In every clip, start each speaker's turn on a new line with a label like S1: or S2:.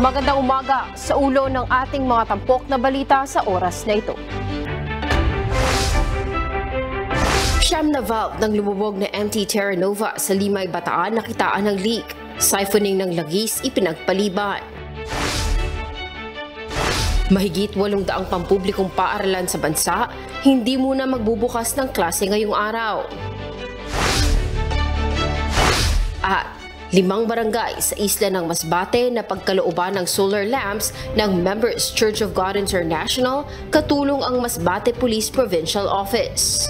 S1: Magandang umaga sa ulo ng ating mga tampok na balita sa oras na ito. Siyam na valve ng lumubog na MT Terra Nova sa Limay, Bataan nakitaan ng leak. Siphoning ng langis ipinagpaliban. Mahigit 800 pampublikong paaralan sa bansa, hindi muna magbubukas ng klase ngayong araw. At 5 barangay sa isla ng Masbate na pagkalooban ng solar lamps ng Members Church of God International, katulong ang Masbate Police Provincial Office.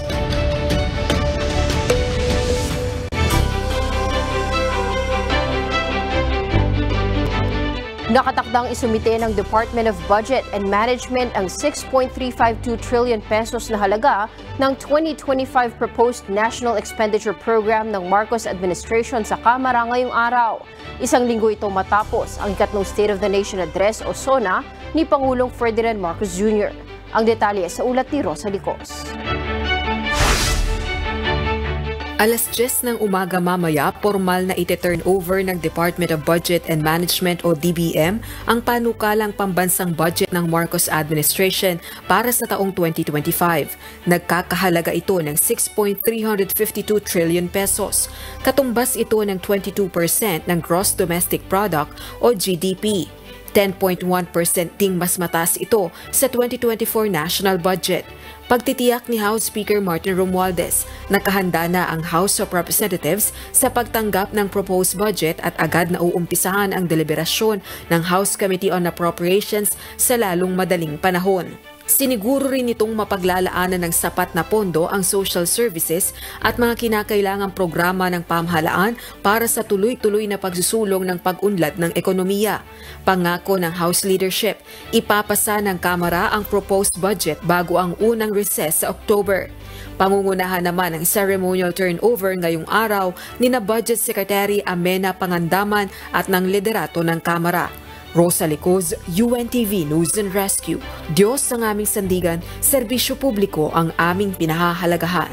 S1: Nakatakdang isumite ng Department of Budget and Management ang 6.352 trillion pesos na halaga ng 2025 Proposed National Expenditure Program ng Marcos Administration sa Kamara ngayong araw. Isang linggo ito matapos ang ikatlong State of the Nation Address o SONA ni Pangulong Ferdinand Marcos Jr. Ang detalye sa ulat ni Rosa Licos.
S2: Alas 10 ng umaga mamaya, formal na ite-turn over ng Department of Budget and Management o DBM ang panukalang pambansang budget ng Marcos Administration para sa taong 2025. Nagkakahalaga ito ng 6.352 trillion pesos. Katumbas ito ng 22% ng Gross Domestic Product o GDP. 10.1% ding mas mataas ito sa 2024 national budget. Pagtitiyak ni House Speaker Martin Romualdez, nakahanda na ang House of Representatives sa pagtanggap ng proposed budget at agad na uumpisahan ang deliberasyon ng House Committee on Appropriations sa lalong madaling panahon. Siniguro rin itong mapaglalaanan ng sapat na pondo ang social services at mga kinakailangang programa ng pamahalaan para sa tuloy-tuloy na pagsusulong ng pag-unlad ng ekonomiya. Pangako ng House leadership, ipapasa ng Kamara ang proposed budget bago ang unang recess sa October. Pangungunahan naman ang ceremonial turnover ngayong araw ni na Budget Secretary Amena Pangandaman at ng liderato ng Kamara. Rosa Licos, UNTV News and Rescue. Diyos ang aming sandigan, serbisyo publiko ang aming pinahahalagahan.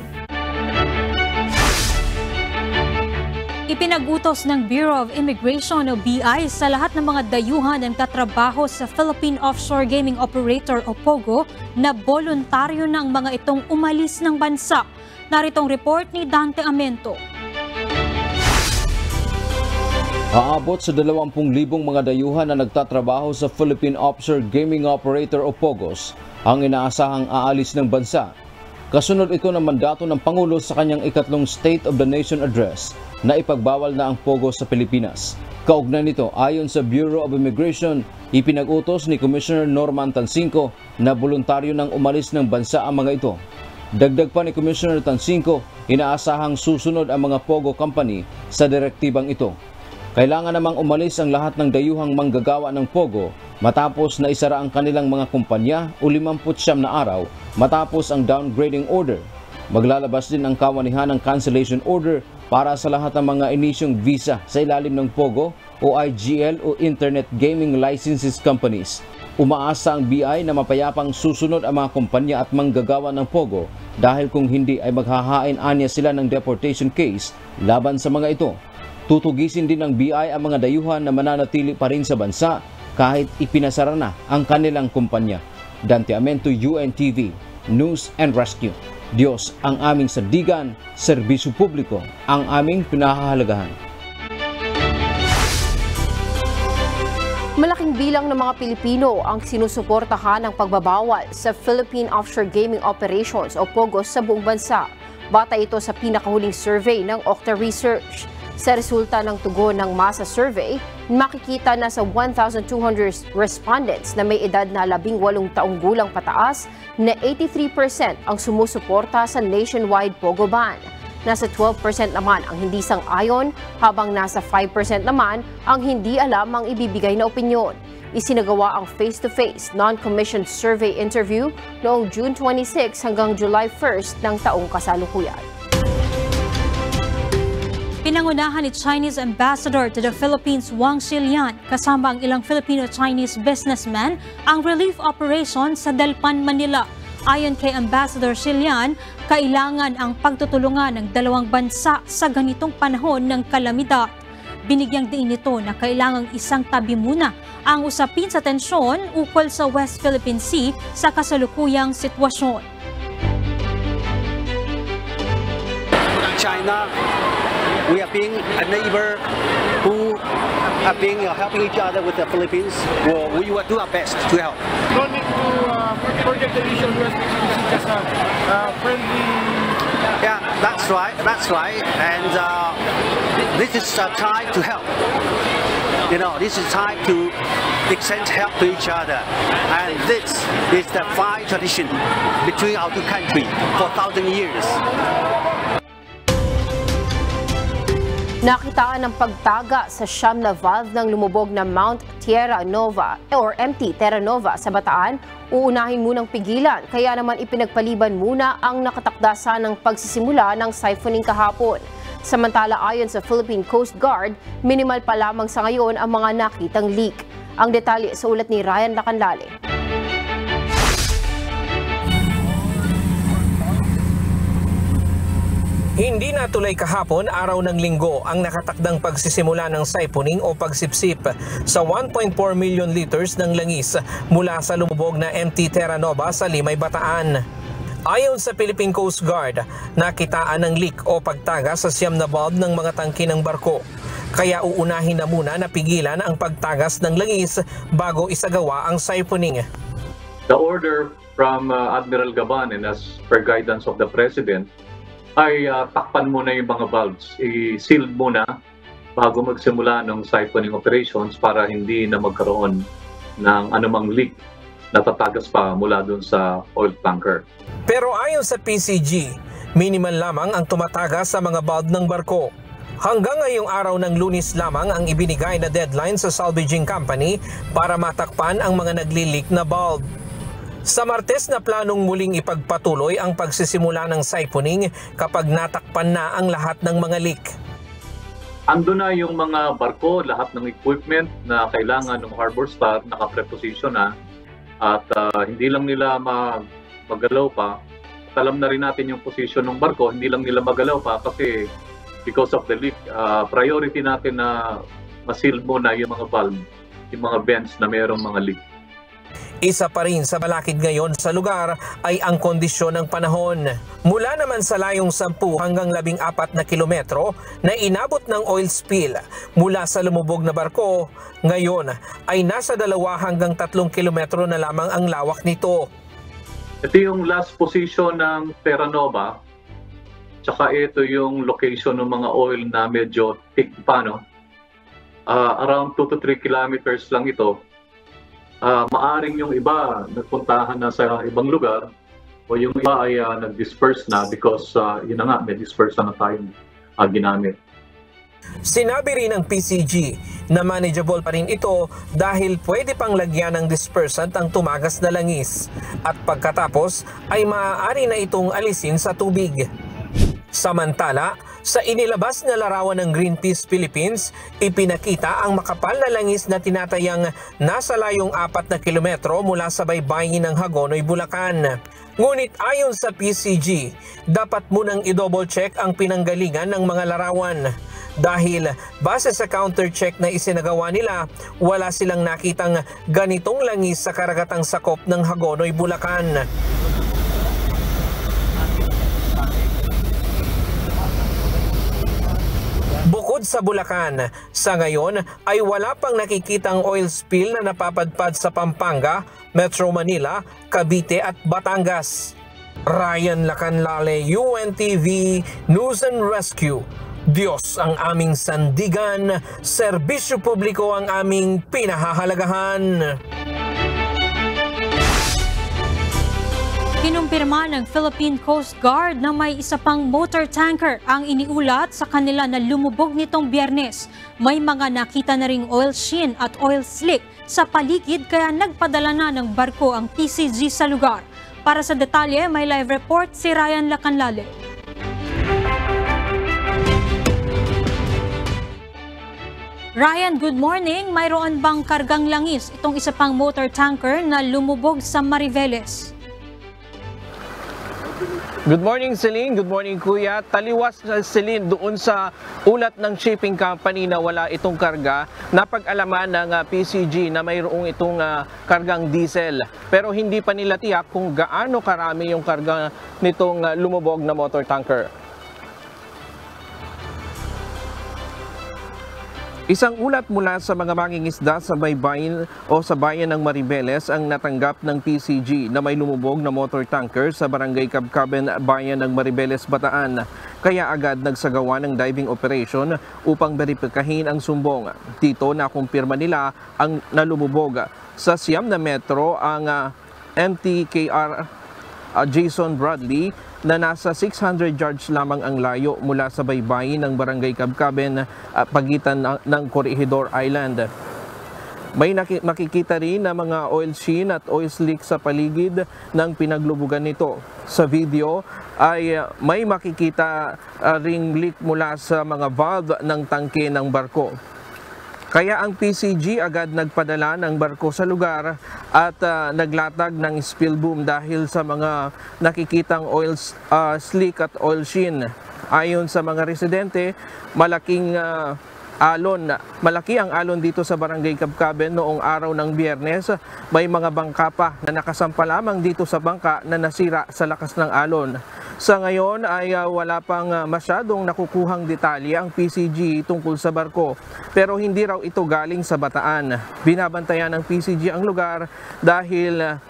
S3: Ipinag-utos ng Bureau of Immigration o BI sa lahat ng mga dayuhan na nagtatrabaho sa Philippine Offshore Gaming Operator o POGO na voluntaryo ng mga itong umalis ng bansa. Naritong report ni Dante Amento.
S4: Aabot sa 20,000 mga dayuhan na nagtatrabaho sa Philippine Offshore Gaming Operator o POGOS ang inaasahang aalis ng bansa. Kasunod ito ng mandato ng Pangulo sa kanyang ikatlong State of the Nation Address na ipagbawal na ang POGOS sa Pilipinas. Kaugnay nito, ayon sa Bureau of Immigration, ipinag-utos ni Commissioner Norman Tansinco na voluntaryo nang umalis ng bansa ang mga ito. Dagdag pa ni Commissioner Tansinco, inaasahang susunod ang mga POGO company sa direktibang ito. Kailangan namang umalis ang lahat ng dayuhang manggagawa ng POGO matapos na isara ang kanilang mga kumpanya o 59 na araw matapos ang downgrading order. Maglalabas din ang kawanihan ng cancellation order para sa lahat ng mga inisyong visa sa ilalim ng POGO o IGL o Internet Gaming Licenses Companies. Umaasa ang BI na mapayapang susunod ang mga kumpanya at manggagawa ng POGO dahil kung hindi ay maghahain anya sila ng deportation case laban sa mga ito. Tutugisin din ng BI ang mga dayuhan na mananatili pa rin sa bansa kahit ipinasara na ang kanilang kumpanya. Dante Amento, UNTV, News and Rescue. Diyos ang aming sandigan, serbisyo publiko ang aming pinahahalagahan.
S1: Malaking bilang ng mga Pilipino ang sinusuportahan ng pagbabawal sa Philippine Offshore Gaming Operations o POGOS sa buong bansa. Batay ito sa pinakahuling survey ng Okta Research. Sa resulta ng tugon ng masa survey, makikita na sa 1,200 respondents na may edad na 18 taong gulang pataas na 83% ang sumusuporta sa nationwide POGO ban. Nasa 12% naman ang hindi sang-ayon, habang nasa 5% naman ang hindi alam ang ibibigay na opinyon. Isinagawa ang face-to-face non-commissioned survey interview noong June 26 hanggang July 1 ng taong kasalukuyan.
S3: Pinangunahan ni Chinese Ambassador to the Philippines Wang Xilian kasama ang ilang Filipino-Chinese businessmen ang relief operation sa Dalpan, Manila. Ayon kay Ambassador Xilian, kailangan ang pagtutulungan ng dalawang bansa sa ganitong panahon ng kalamidad. Binigyang diin nito na kailangang isang tabi muna ang usapin sa tensyon ukol sa West Philippine Sea sa kasalukuyang sitwasyon.
S5: China, we are being a neighbor who are being helping each other with the Philippines. We will do our best to help.
S6: Don't need to forget the issue of West Philippine Sea, just friendly.
S5: Yeah, that's right. That's right. And this is a time to help. You know, this is time to extend help to each other. And this is the fine tradition between our two countries for 1,000 years.
S1: Nakitaan ng pagtaga sa siyam na valve ng lumubog na Mount Terra Nova or MT Terra Nova sa Bataan. Uunahin munang pigilan, kaya naman ipinagpaliban muna ang nakatakdasa ng pagsisimula ng siphoning kahapon. Samantala ayon sa Philippine Coast Guard, minimal pa lamang sa ngayon ang mga nakitang leak. Ang detalye sa ulat ni Ryan Lacanlale.
S7: Hindi natuloy kahapon, araw ng linggo, ang nakatakdang pagsisimula ng siphoning o pagsipsip sa 1.4 million liters ng langis mula sa lumubog na MT Terra Nova sa Limay, Bataan. Ayon sa Philippine Coast Guard, nakitaan ng leak o pagtaga sa siyam na valve ng mga tangke ng barko. Kaya uunahin na muna na pigilan ang pagtagas ng langis bago isagawa ang siphoning.
S8: The order from Admiral Gaban and as per guidance of the President ay takpan muna yung mga valves, i-sealed muna bago magsimula ng siphoning operations para hindi na magkaroon ng anumang leak na tatagas pa mula dun sa oil tanker.
S7: Pero ayon sa PCG, minimal lamang ang tumatagas sa mga valve ng barko. Hanggang ngayong araw ng Lunes lamang ang ibinigay na deadline sa salvaging company para matakpan ang mga nagli-leak na valve. Sa Martes na planong muling ipagpatuloy ang pagsisimula ng siphoning kapag natakpan na ang lahat ng mga leak.
S8: Ando na yung mga barko, lahat ng equipment na kailangan ng harbor staff naka-preposition na at hindi lang nila magalaw pa. Alam na rin natin yung position ng barko, hindi lang nila magalaw pa kasi because of the leak, priority natin na ma-seal muna yung mga valve, yung mga vents na mayroong mga leak.
S7: Isa pa rin sa balakid ngayon sa lugar ay ang kondisyon ng panahon. Mula naman sa layong 10 hanggang 14 na kilometro na inabot ng oil spill mula sa lumubog na barko, ngayon ay nasa 2 hanggang 3 kilometro na lamang ang lawak nito.
S8: Ito yung last position ng Terra Nova, tsaka ito yung location ng mga oil na medyo thick pa, no? Around 2 to 3 kilometers lang ito. Maaring yung iba nagpuntahan na sa ibang lugar o yung iba ay nag-disperse na because yun na nga, may disperse na tayong ginamit.
S7: Sinabi rin ng PCG na manageable pa rin ito dahil pwede pang lagyan ng dispersant ang tumagas na langis at pagkatapos ay maaari na itong alisin sa tubig. Samantala, sa inilabas na larawan ng Greenpeace Philippines, ipinakita ang makapal na langis na tinatayang nasa layong 4 na kilometro mula sa baybayin ng Hagonoy, Bulacan. Ngunit ayon sa PCG, dapat munang i-double check ang pinanggalingan ng mga larawan. Dahil base sa counter-check na isinagawa nila, wala silang nakitang ganitong langis sa karagatang sakop ng Hagonoy, Bulacan. Bukod sa Bulacan, sa ngayon ay wala pang nakikitang oil spill na napapadpad sa Pampanga, Metro Manila, Cavite at Batangas. Ryan Lacanlale, UNTV, News and Rescue. Diyos ang aming sandigan, serbisyo publiko ang aming pinahahalagahan.
S3: Kinumpirma ng Philippine Coast Guard na may isa pang motor tanker ang iniulat sa kanila na lumubog nitong Biyernes. May mga nakita na ring oil sheen at oil slick sa paligid kaya nagpadala na ng barko ang PCG sa lugar. Para sa detalye, may live report si Ryan Lacanlale. Ryan, good morning. Mayroon bang kargang langis itong isa pang motor tanker na lumubog sa Mariveles?
S7: Good morning, Celine. Good morning, Kuya. Taliwas, Celine, doon sa ulat ng shipping company na wala itong karga, napag-alaman ng PCG na mayroong itong kargang diesel. Pero hindi pa nila tiyak kung gaano karami yung karga nitong lumubog na motor tanker. Isang ulat mula sa mga mangingisda sa baybayin o sa bayan ng Maribeles ang natanggap ng PCG na may lumubog na motor tanker sa barangay Cabcaben, bayan ng Maribeles, Bataan. Kaya agad nagsagawa ng diving operation upang beripikahin ang sumbong. Dito nakumpirma nila ang nalumubog. Sa Siam na metro ang MTKR Jason Bradley na nasa 600 yards lamang ang layo mula sa baybayin ng barangay Cabcaben, pagitan ng Corregidor Island. May makikita rin na mga oil sheen at oil slick sa paligid ng pinaglubugan nito. Sa video ay may makikita ring leak mula sa mga valve ng tangke ng barko. Kaya ang PCG agad nagpadala ng barko sa lugar at naglatag ng spill boom dahil sa mga nakikitang oil slick at oil sheen. Ayon sa mga residente, malaki ang alon dito sa barangay Cabcaben noong araw ng Biyernes. May mga bangka pa na nakasampa lamang dito sa bangka na nasira sa lakas ng alon. Sa ngayon ay wala pang masyadong nakukuhang detalye ang PCG tungkol sa barko, pero hindi raw ito galing sa Bataan. Binabantayan ng PCG ang lugar dahil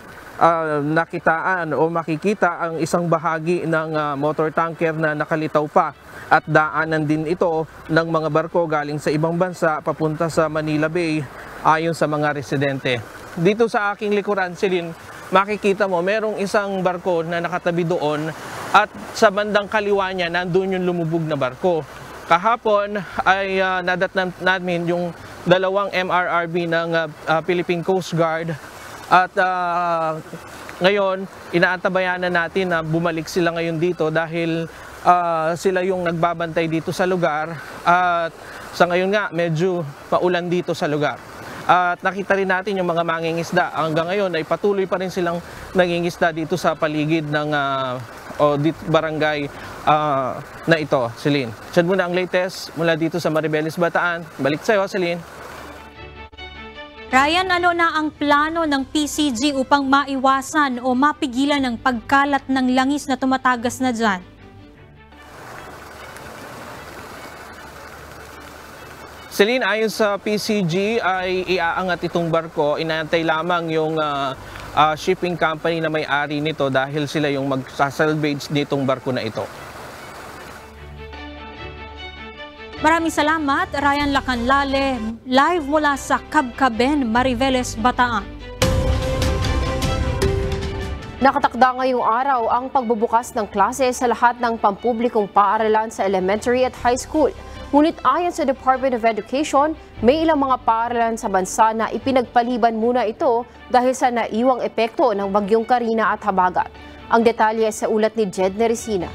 S7: nakitaan o makikita ang isang bahagi ng motor tanker na nakalitaw pa at daanan din ito ng mga barko galing sa ibang bansa papunta sa Manila Bay ayon sa mga residente. Dito sa aking likuran, Celine, makikita mo merong isang barko na nakatabi doon at sa bandang kaliwa niya nandun yung lumubog na barko. Kahapon ay nadatnan namin yung dalawang MRRB ng Philippine Coast Guard at ngayon inaantabayan na natin na bumalik sila ngayon dito dahil sila yung nagbabantay dito sa lugar at sa ngayon nga medyo paulan dito sa lugar. At nakita rin natin yung mga mangingisda. Hanggang ngayon ay patuloy pa rin silang nangingisda dito sa paligid ng barangay na ito, Celine. Siyan muna ang latest mula dito sa Maribeles, Bataan. Balik sa'yo, Celine.
S3: Ryan, ano na ang plano ng PCG upang maiwasan o mapigilan ang pagkalat ng langis na tumatagas na dyan?
S7: Celine, ayon sa PCG ay iaangat itong barko. Inaantay lamang yung shipping company na may-ari nito dahil sila yung magsasalvage nitong barko na ito.
S3: Maraming salamat, Ryan Lacanlale, live mula sa Cabcaben, Maribeles, Bataan.
S1: Nakatakda ngayong araw ang pagbubukas ng klase sa lahat ng pampublikong paaralan sa elementary at high school. Ngunit ayon sa Department of Education, may ilang mga paaralan sa bansa na ipinagpaliban muna ito dahil sa naiwang epekto ng bagyong Karina at Habagat. Ang detalye sa ulat ni Jed Neresina.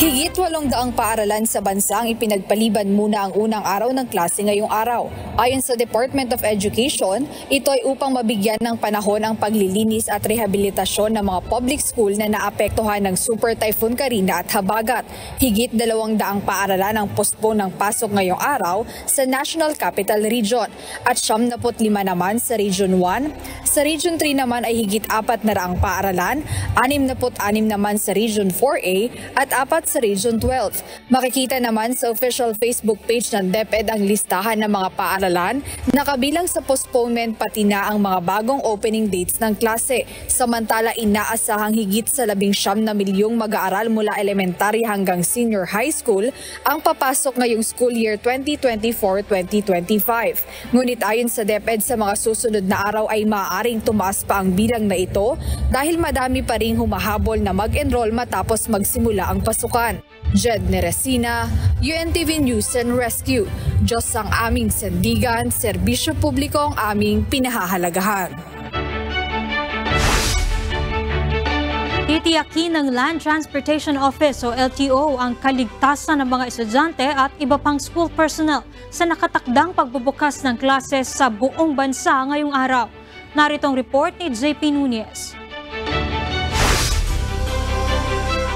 S9: Higit 800 paaralan sa bansa ang ipinagpaliban muna ang unang araw ng klase ngayong araw. Ayon sa Department of Education, ito ay upang mabigyan ng panahon ang paglilinis at rehabilitasyon ng mga public school na naapektuhan ng Super Typhoon Karina at Habagat. Higit 200 paaralan ang postpone ng pasok ngayong araw sa National Capital Region at 75 naman sa Region 1. Sa Region 3 naman ay higit 400 paaralan, 66 naman sa Region 4A at 4 sa Region 12. Makikita naman sa official Facebook page ng DepEd ang listahan ng mga paaralan na kabilang sa postponement pati na ang mga bagong opening dates ng klase. Samantala inaasahang higit sa 19 na milyong mag-aaral mula elementary hanggang senior high school ang papasok ngayong school year 2024-2025. Ngunit ayon sa DepEd sa mga susunod na araw ay maaaring tumaas pa ang bilang na ito dahil madami pa ring humahabol na mag-enroll matapos magsimula ang pasukan. Jed Neresina, UNTV News and Rescue. Diyos ang aming sandigan, serbisyo publiko ang aming pinahahalagahan.
S3: Titiyakin ng Land Transportation Office o LTO ang kaligtasan ng mga estudyante at iba pang school personnel sa nakatakdang pagbubukas ng klase sa buong bansa ngayong araw. Narito ang report ni JP Nunez.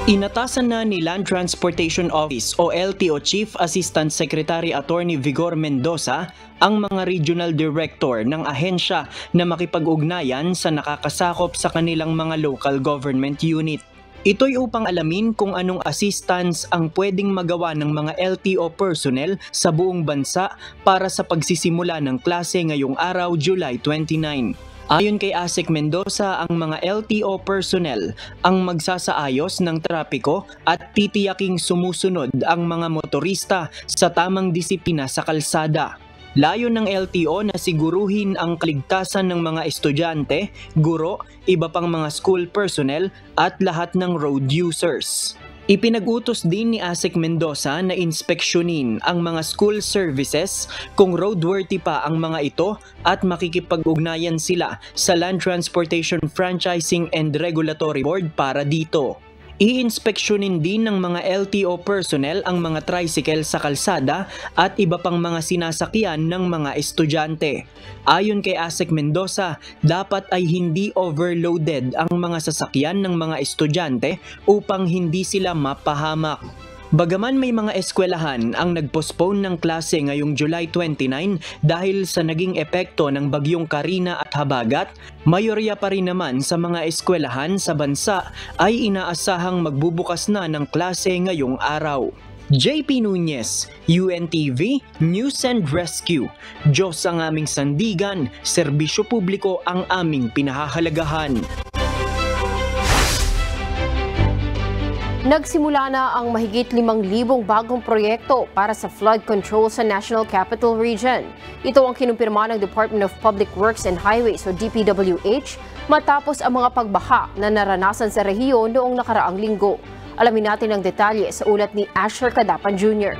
S10: Inatasan na ni Land Transportation Office o LTO Chief Assistant Secretary Attorney Vigor Mendoza ang mga regional director ng ahensya na makipag-ugnayan sa nakakasakop sa kanilang mga local government unit. Ito'y upang alamin kung anong assistance ang pwedeng magawa ng mga LTO personnel sa buong bansa para sa pagsisimula ng klase ngayong araw, July 29. Ayon kay ASEC Mendoza, ang mga LTO personnel ang magsasaayos ng trapiko at titiyaking sumusunod ang mga motorista sa tamang disiplina sa kalsada. Layon ng LTO na siguruhin ang kaligtasan ng mga estudyante, guro, iba pang mga school personnel at lahat ng road users. Ipinag-utos din ni ASEC Mendoza na inspeksyonin ang mga school services kung roadworthy pa ang mga ito at makikipag-ugnayan sila sa Land Transportation Franchising and Regulatory Board para dito. I-inspeksyonin din ng mga LTO personnel ang mga tricycle sa kalsada at iba pang mga sinasakyan ng mga estudyante. Ayon kay ASEC Mendoza, dapat ay hindi overloaded ang mga sasakyan ng mga estudyante upang hindi sila mapahamak. Bagaman may mga eskwelahan ang nagpostpone ng klase ngayong July 29 dahil sa naging epekto ng bagyong Karina at Habagat, mayorya pa rin naman sa mga eskwelahan sa bansa ay inaasahang magbubukas na ng klase ngayong araw. JP Nunez, UNTV, News and Rescue. Diyos ang aming sandigan, serbisyo publiko ang aming pinahahalagahan.
S1: Nagsimula na ang mahigit 5,000 bagong proyekto para sa flood control sa National Capital Region. Ito ang kinumpirma ng Department of Public Works and Highways o DPWH matapos ang mga pagbaha na naranasan sa rehiyon noong nakaraang linggo. Alamin natin ang detalye sa ulat ni Asher Cadapan Jr.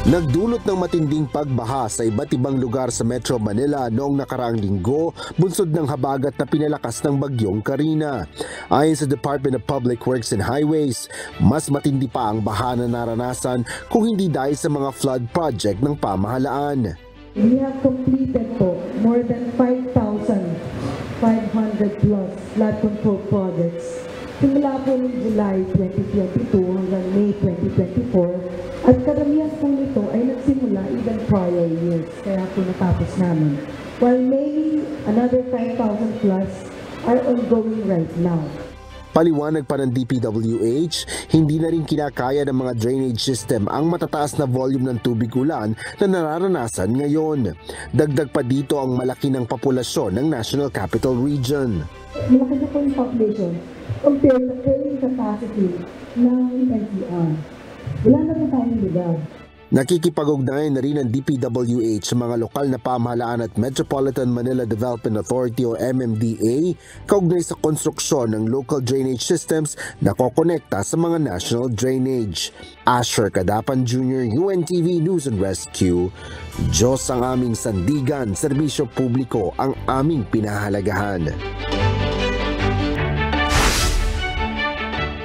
S11: Nagdulot ng matinding pagbaha sa iba't ibang lugar sa Metro Manila noong nakaraang linggo, bunsod ng habagat na pinalakas ng bagyong Karina. Ayon sa Department of Public Works and Highways, mas matindi pa ang baha na naranasan kung hindi dahil sa mga flood project ng pamahalaan.
S12: We have completed po more than 5,500 plus flood control projects simula po noong July 2022 hanggang May 2024. At karamihan po nito ay nagsimula even prior years, kaya po natapos namin. While maybe another 5,000 plus are ongoing right now.
S11: Paliwanag pa ng DPWH, hindi na rin kinakaya ng mga drainage system ang matataas na volume ng tubig ulan na nararanasan ngayon. Dagdag pa dito ang malaki ng populasyon ng National Capital Region.
S12: Malaki na po yung population compared to carrying capacity ng NCR. Wala na po tayong lugar.
S11: Nakikipag-ugnayan na rin ang DPWH sa mga lokal na pamahalaan at Metropolitan Manila Development Authority o MMDA kaugnay sa konstruksyon ng local drainage systems na kokonekta sa mga national drainage. Asher Cadapan Jr., UNTV News and Rescue. Diyos ang aming sandigan, serbisyo publiko ang aming pinahalagahan.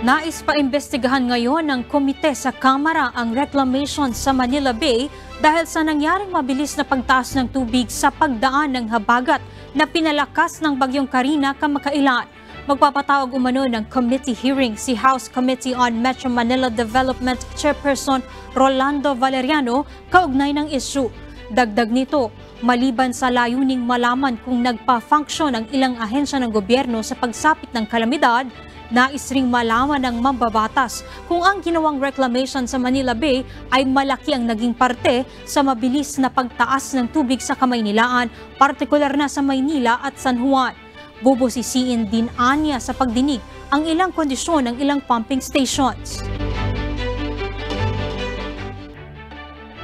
S3: Nais pa imbestigahan ngayon ng komite sa Kamara ang reclamation sa Manila Bay dahil sa nangyaring mabilis na pagtaas ng tubig sa pagdaan ng habagat na pinalakas ng bagyong Karina kamakailan. Magpapatawag umano ng committee hearing si House Committee on Metro Manila Development Chairperson Rolando Valeriano kaugnay ng issue. Dagdag nito, maliban sa layuning malaman kung nagpa-function ang ilang ahensya ng gobyerno sa pagsapit ng kalamidad, nais ring malaman ng mambabatas kung ang ginawang reclamation sa Manila Bay ay malaki ang naging parte sa mabilis na pagtaas ng tubig sa Kamaynilaan, partikular na sa Maynila at San Juan. Bubusisiin din anya sa pagdinig ang ilang kondisyon ng ilang pumping stations.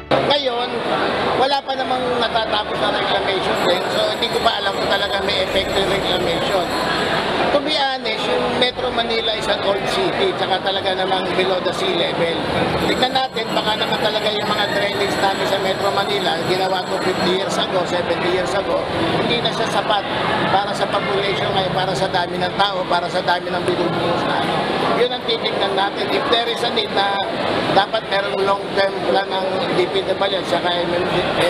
S13: Ngayon, wala pa namang natatapos na reclamation din, so hindi ko pa alam kung talagang may effective reclamation. To be honest, yung Metro Manila is an old city, tsaka talaga namang below the sea level. Tignan natin, baka naman talaga yung mga drainage namin sa Metro Metro Manila, ginawa ko 50 years ago, 70 years ago, hindi na siya sapat para sa population ngayon, para sa dami ng tao, para sa dami ng binubuhos na ano. Yun ang titignan natin. If there is a need na dapat merong long-term plan ng DPWH at saka MMDA,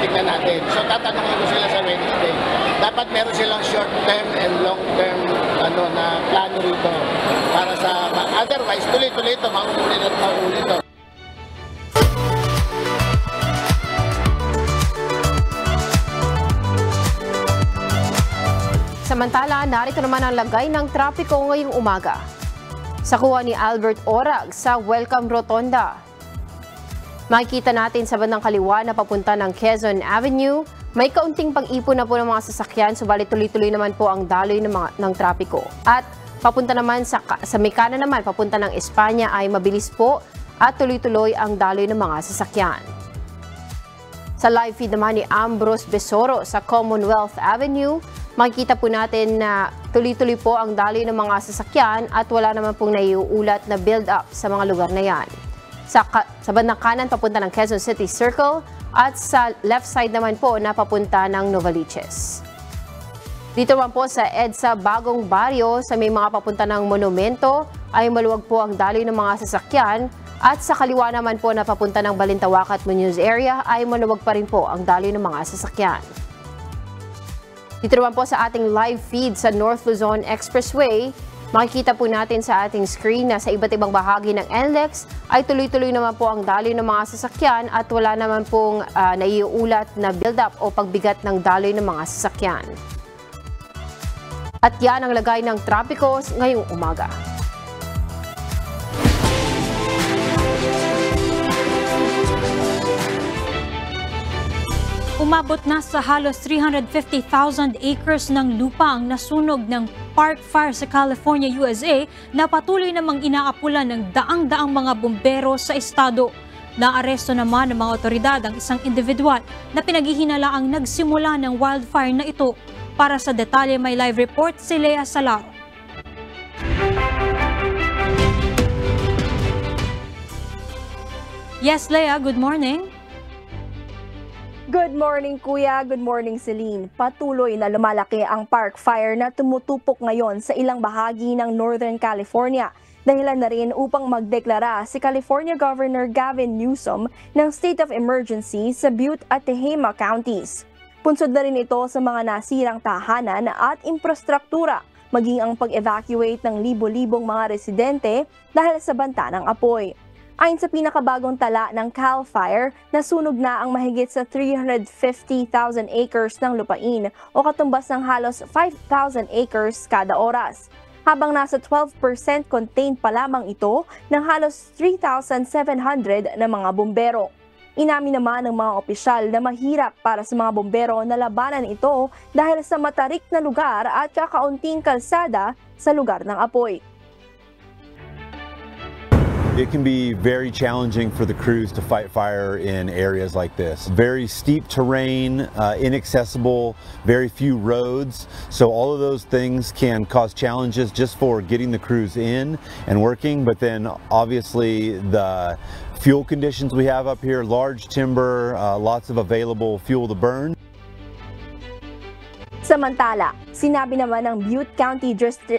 S13: tignan natin. So tatanungin ko sila sa Wednesday. Dapat meron silang short-term and long-term na plano rito para sa otherwise tuloy-tuloy ito, mauulit at mauulit ito.
S1: Samantala, narito naman ang lagay ng trapiko ngayong umaga. Sa kuha ni Albert Orag sa Welcome Rotonda. Makikita natin sa bandang kaliwa na papunta ng Quezon Avenue, may kaunting pag-ipon na po ng mga sasakyan, subalit tuloy-tuloy naman po ang daloy ng trapiko. At papunta naman sa Mekana naman, papunta ng Espanya ay mabilis po at tuloy-tuloy ang daloy ng mga sasakyan. Sa live feed naman ni Ambrose Besoro sa Commonwealth Avenue, makikita po natin na tuloy-tuloy po ang daloy ng mga sasakyan at wala naman pong naiuulat na build-up sa mga lugar na yan. Sa bandang kanan, papunta ng Quezon City Circle at sa left side naman po na papunta ng Novaliches. Dito naman po sa EDSA Bagong Baryo, sa may mga papunta ng Monumento, ay maluwag po ang daloy ng mga sasakyan. At sa kaliwa naman po na papunta ng Balintawak at Muñoz area ay maluwag pa rin po ang daloy ng mga sasakyan. Dito naman po sa ating live feed sa North Luzon Expressway, makikita po natin sa ating screen na sa iba't ibang bahagi ng NLEX ay tuloy-tuloy naman po ang daloy ng mga sasakyan at wala naman pong naiuulat na build-up o pagbigat ng daloy ng mga sasakyan. At yan ang lagay ng trapiko ngayong umaga.
S3: Umabot na sa halos 350,000 acres ng lupa ang nasunog ng Park Fire sa California, USA na patuloy namang inaapulan ng daang-daang mga bumbero sa estado. Naaresto naman ng mga otoridad ang isang individual na pinaghihinalaang nagsimula ng wildfire na ito. Para sa detalye may live report si Lea Salaro. Yes, Lea, good morning.
S14: Good morning, Kuya. Good morning, Celine. Patuloy na lumalaki ang Park Fire na tumutupok ngayon sa ilang bahagi ng Northern California. Dahilan na rin upang magdeklara si California Governor Gavin Newsom ng state of emergency sa Butte at Tehama counties. Punsod na rin ito sa mga nasirang tahanan at infrastruktura, maging ang pag-evacuate ng libo-libong mga residente dahil sa banta ng apoy. Ayon sa pinakabagong tala ng CAL FIRE, nasunog na ang mahigit sa 350,000 acres ng lupain o katumbas ng halos 5,000 acres kada oras. Habang nasa 12% contained pa lamang ito ng halos 3,700 na mga bumbero. Inamin naman ng mga opisyal na mahirap para sa mga bumbero na labanan ito dahil sa matarik na lugar at kakaunting kalsada sa lugar ng apoy.
S15: It can be very challenging for the crews to fight fire in areas like this. Very steep terrain, inaccessible, very few roads. So all of those things can cause challenges just for getting the crews in and working. But then obviously the fuel conditions we have up here, large timber, lots of available fuel to burn.
S14: Samantala, sinabi naman ng Butte County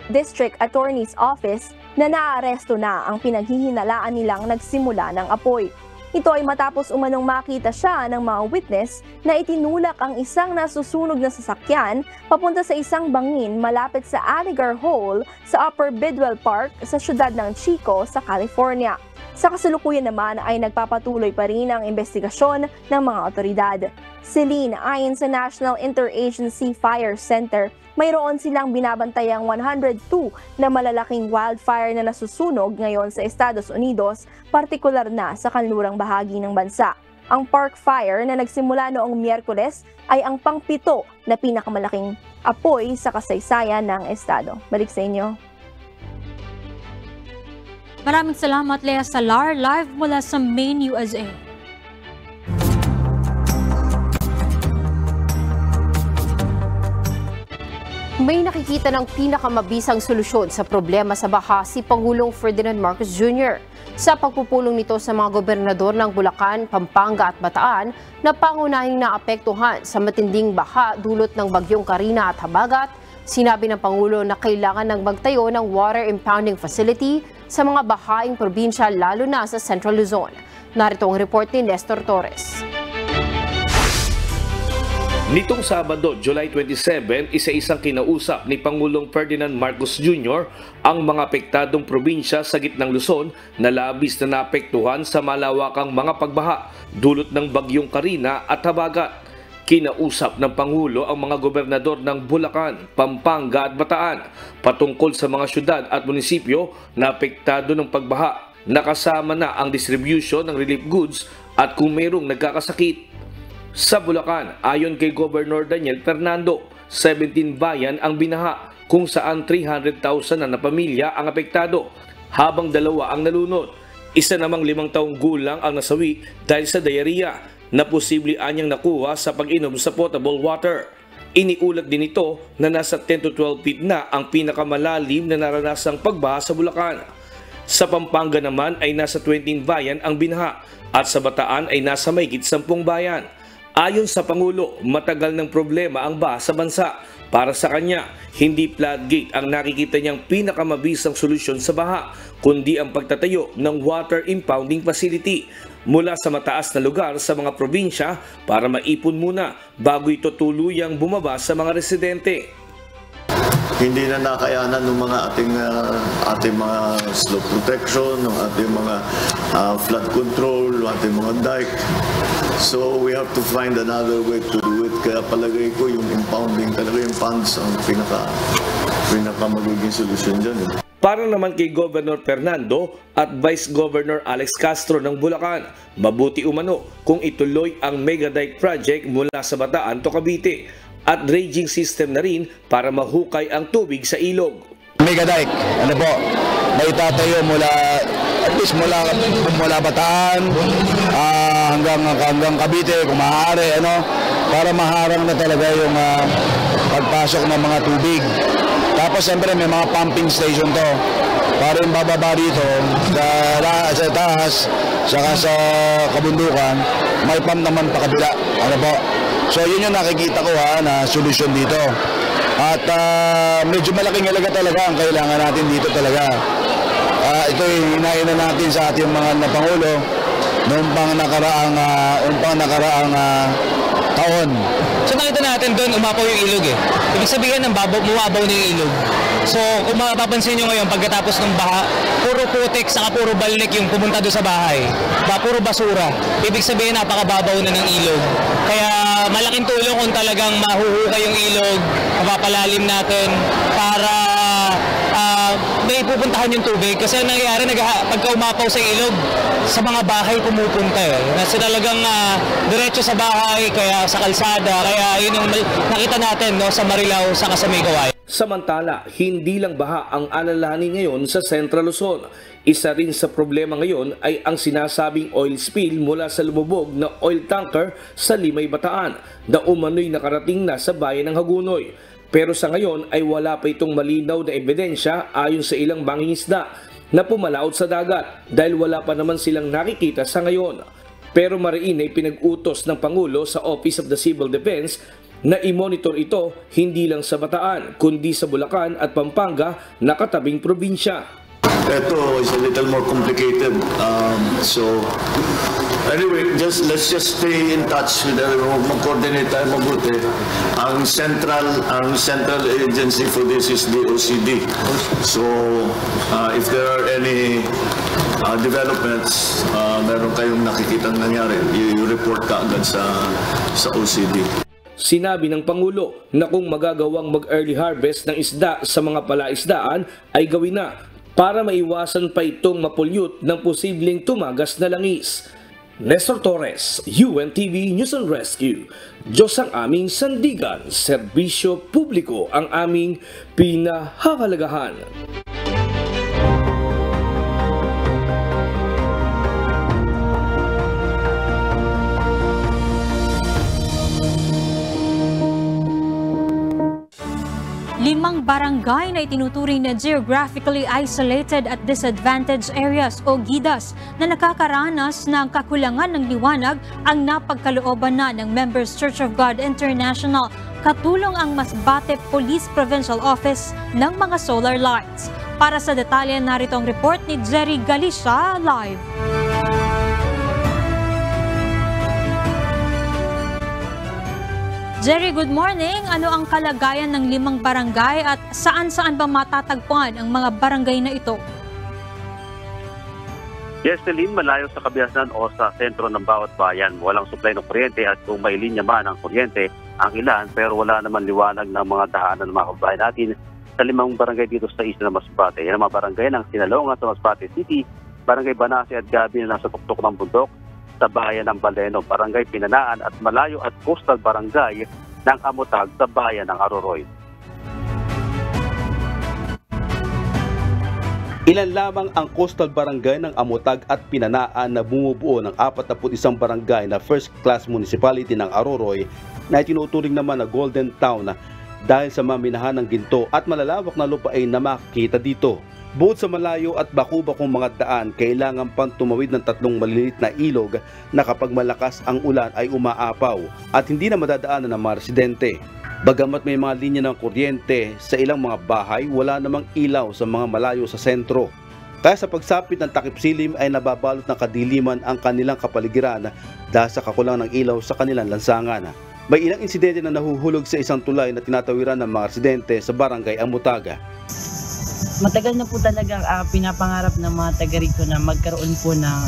S14: District Attorney's Office na naaaresto na ang pinaghihinalaan nilang nagsimula ng apoy. Ito ay matapos umanong makita siya ng mga witness na itinulak ang isang nasusunog na sasakyan papunta sa isang bangin malapit sa Alligar Hole sa Upper Bidwell Park sa siyudad ng Chico sa California. Sa kasalukuyan naman ay nagpapatuloy pa rin ang investigasyon ng mga otoridad. Celine, ayon sa National Interagency Fire Center, mayroon silang binabantayang 102 na malalaking wildfire na nasusunog ngayon sa Estados Unidos, partikular na sa kanlurang bahagi ng bansa. Ang Park Fire na nagsimula noong Miyerkules ay ang pang-7 na pinakamalaking apoy sa kasaysayan ng estado. Balik sa inyo.
S3: Maraming salamat, Lea Salar, live mula sa Maine, USA.
S1: May nakikita ng pinakamabisang solusyon sa problema sa baha si Pangulong Ferdinand Marcos Jr. sa pagpupulong nito sa mga gobernador ng Bulacan, Pampanga at Bataan na pangunahing naapektuhan sa matinding baha dulot ng bagyong Karina at Habagat. Sinabi ng Pangulo na kailangan ng magtayo ng water impounding facility sa mga bahaing probinsya lalo na sa Central Luzon. Narito ang report ni Nestor Torres.
S16: Nitong Sabado, July 27, isa-isang kinausap ni Pangulong Ferdinand Marcos Jr. ang mga apektadong probinsya sa gitnang Luzon na labis na naapektuhan sa malawakang mga pagbaha dulot ng bagyong Karina at Habagat. Kinausap ng Pangulo ang mga gobernador ng Bulacan, Pampanga at Bataan patungkol sa mga syudad at munisipyo na apektado ng pagbaha. Nakasama na ang distribution ng relief goods at kung mayroong nagkakasakit. Sa Bulacan, ayon kay Governor Daniel Fernando, 17 bayan ang binaha kung saan 300,000 na pamilya ang apektado, habang 2 ang nalunod. Isa namang 5 taong gulang ang nasawi dahil sa diarrhea na posible anyang nakuha sa pag-inom sa potable water. Iniulat din ito na nasa 10 to 12 feet na ang pinakamalalim na naranasang pagbaha sa Bulacan. Sa Pampanga naman ay nasa 20 bayan ang binaha at sa Bataan ay nasa mahigit 10 bayan. Ayon sa Pangulo, matagal ng problema ang baha sa bansa. Para sa kanya, hindi floodgate ang nakikita niyang pinakamabisang solusyon sa baha, kundi ang pagtatayo ng water impounding facility mula sa mataas na lugar sa mga probinsya para maipon muna bago ito tuluyang bumaba sa mga residente.
S17: Hindi na nakayanan ng mga ating mga slope protection, ng ating mga flood control, ating mga dike. So we have to find another way to do it. Kaya palagay ko yung impounding talaga yung funds ang pinaka magiging solusyon dyan.
S16: Para naman kay Governor Fernando at Vice Governor Alex Castro ng Bulacan, mabuti umano kung ituloy ang Mega Dike Project mula sa Bataan to Cavite at dredging system na rin para mahukay ang tubig sa ilog.
S18: Mega Dike, ano po, may tatayo mula at least mula Bataan hanggang Cavite kung maaari, para maharang na talaga yung pagpasok ng mga tubig. Tapos siyempre may mga pumping station to para yung bababa dito sa taas saka sa kabundukan, may pump naman pa kabila, po. So yun yung nakikita ko na solusyon dito. At medyo malaking halaga talaga ang kailangan natin dito talaga. Ito hinahin na natin sa ating mga Pangulo noong pang nakaraang taon.
S19: So nakita natin doon umapaw yung ilog Ibig sabihin ng bumabaw na yung ilog. So kung mapapansin nyo ngayon pagkatapos ng baha, puro putik saka puro balnik yung pumunta doon sa bahay. Puro basura. Ibig sabihin napakababaw na ng ilog. Kaya malaking tulong kung talagang mahuhukay yung ilog, mapapalalim natin para may pupuntahan yung tubig. Kasi ang nangyayari pagka umapaw sa ilog, sa mga bahay pumupunta Kasi talagang diretso sa bahay, kaya sa kalsada, kaya yun yung nakita natin sa Marilao saka sa Maykawayan.
S16: Samantala, hindi lang baha ang alalahanin ngayon sa Central Luzon. Isa rin sa problema ngayon ay ang sinasabing oil spill mula sa lumubog na oil tanker sa Limay, Bataan na umano'y nakarating na sa bayan ng Hagunoy. Pero sa ngayon ay wala pa itong malinaw na ebidensya ayon sa ilang mangingisda na pumalaot sa dagat dahil wala pa naman silang nakikita sa ngayon. Pero mariin ay pinag-utos ng Pangulo sa Office of the Civil Defense na i-monitor ito hindi lang sa Bataan kundi sa Bulacan at Pampanga na katabing probinsya.
S17: Ito is a little more complicated. So anyway, let's just stay in touch with everyone. Mag-coordinate tayo mabuti. Ang central agency for this is the OCD. So if there are any developments, meron kayong nakikitang nangyari, you report ka agad sa OCD.
S16: Sinabi ng Pangulo na kung magagawang mag-early harvest ng isda sa mga palaisdaan ay gawin na para maiwasan pa itong mapolyut ng posibleng tumagas na langis. Nestor Torres, UNTV News and Rescue. Diyos ang aming sandigan, serbisyo publiko ang aming pinahahalagahan.
S3: barangay na itinuturing na geographically isolated at disadvantaged areas o GIDAs na nakakaranas ng kakulangan ng liwanag ang napagkalooban na ng Members Church of God International, katulong ang Masbate Police Provincial Office ng mga solar lights. Para sa detalye, narito ang report ni Jerry Galicia live. Jerry, good morning. Ano ang kalagayan ng 5 barangay at saan-saan ba matatagpuan ang mga barangay na ito?
S20: Yes, Celine, malayo sa kabiyasan o sa sentro ng bawat bayan. Walang supply ng kuryente at kung may linya man ang kuryente, ang ilan, pero wala naman liwanag ng mga daanan ng mga kabayan natin sa 5 barangay dito sa isla ng Masbate. Yan ang mga barangay ng Sinalonga sa Masbate City, Barangay Banasi at Gabi na nasa tuktok ng bundok, sa bayan ng Baleno, Barangay Pinanaan at malayo at coastal barangay ng Amutag sa bayan ng Aroroy.
S21: Ilan lamang ang coastal barangay ng Amutag at Pinanaan na bumubuo ng 41 barangay na first class municipality ng Aroroy na itinuturing naman na Golden Town dahil sa maminahan ng ginto at malalawak na lupain na makikita dito. Bukod sa malayo at baku-bakong mga daan, kailangan pang tumawid ng 3 maliliit na ilog na kapag malakas ang ulan ay umaapaw at hindi na madadaanan ng mga residente. Bagamat may mga linya ng kuryente sa ilang mga bahay, wala namang ilaw sa mga malayo sa sentro. Kaya sa pagsapit ng takip silim ay nababalot ng kadiliman ang kanilang kapaligiran dahil sa kakulangan ng ilaw sa kanilang lansangan. May ilang insidente na nahuhulog sa isang tulay na tinatawiran ng mga residente sa barangay Amutaga.
S22: Matagal na po talagang pinapangarap ng mga taga rito na magkaroon po ng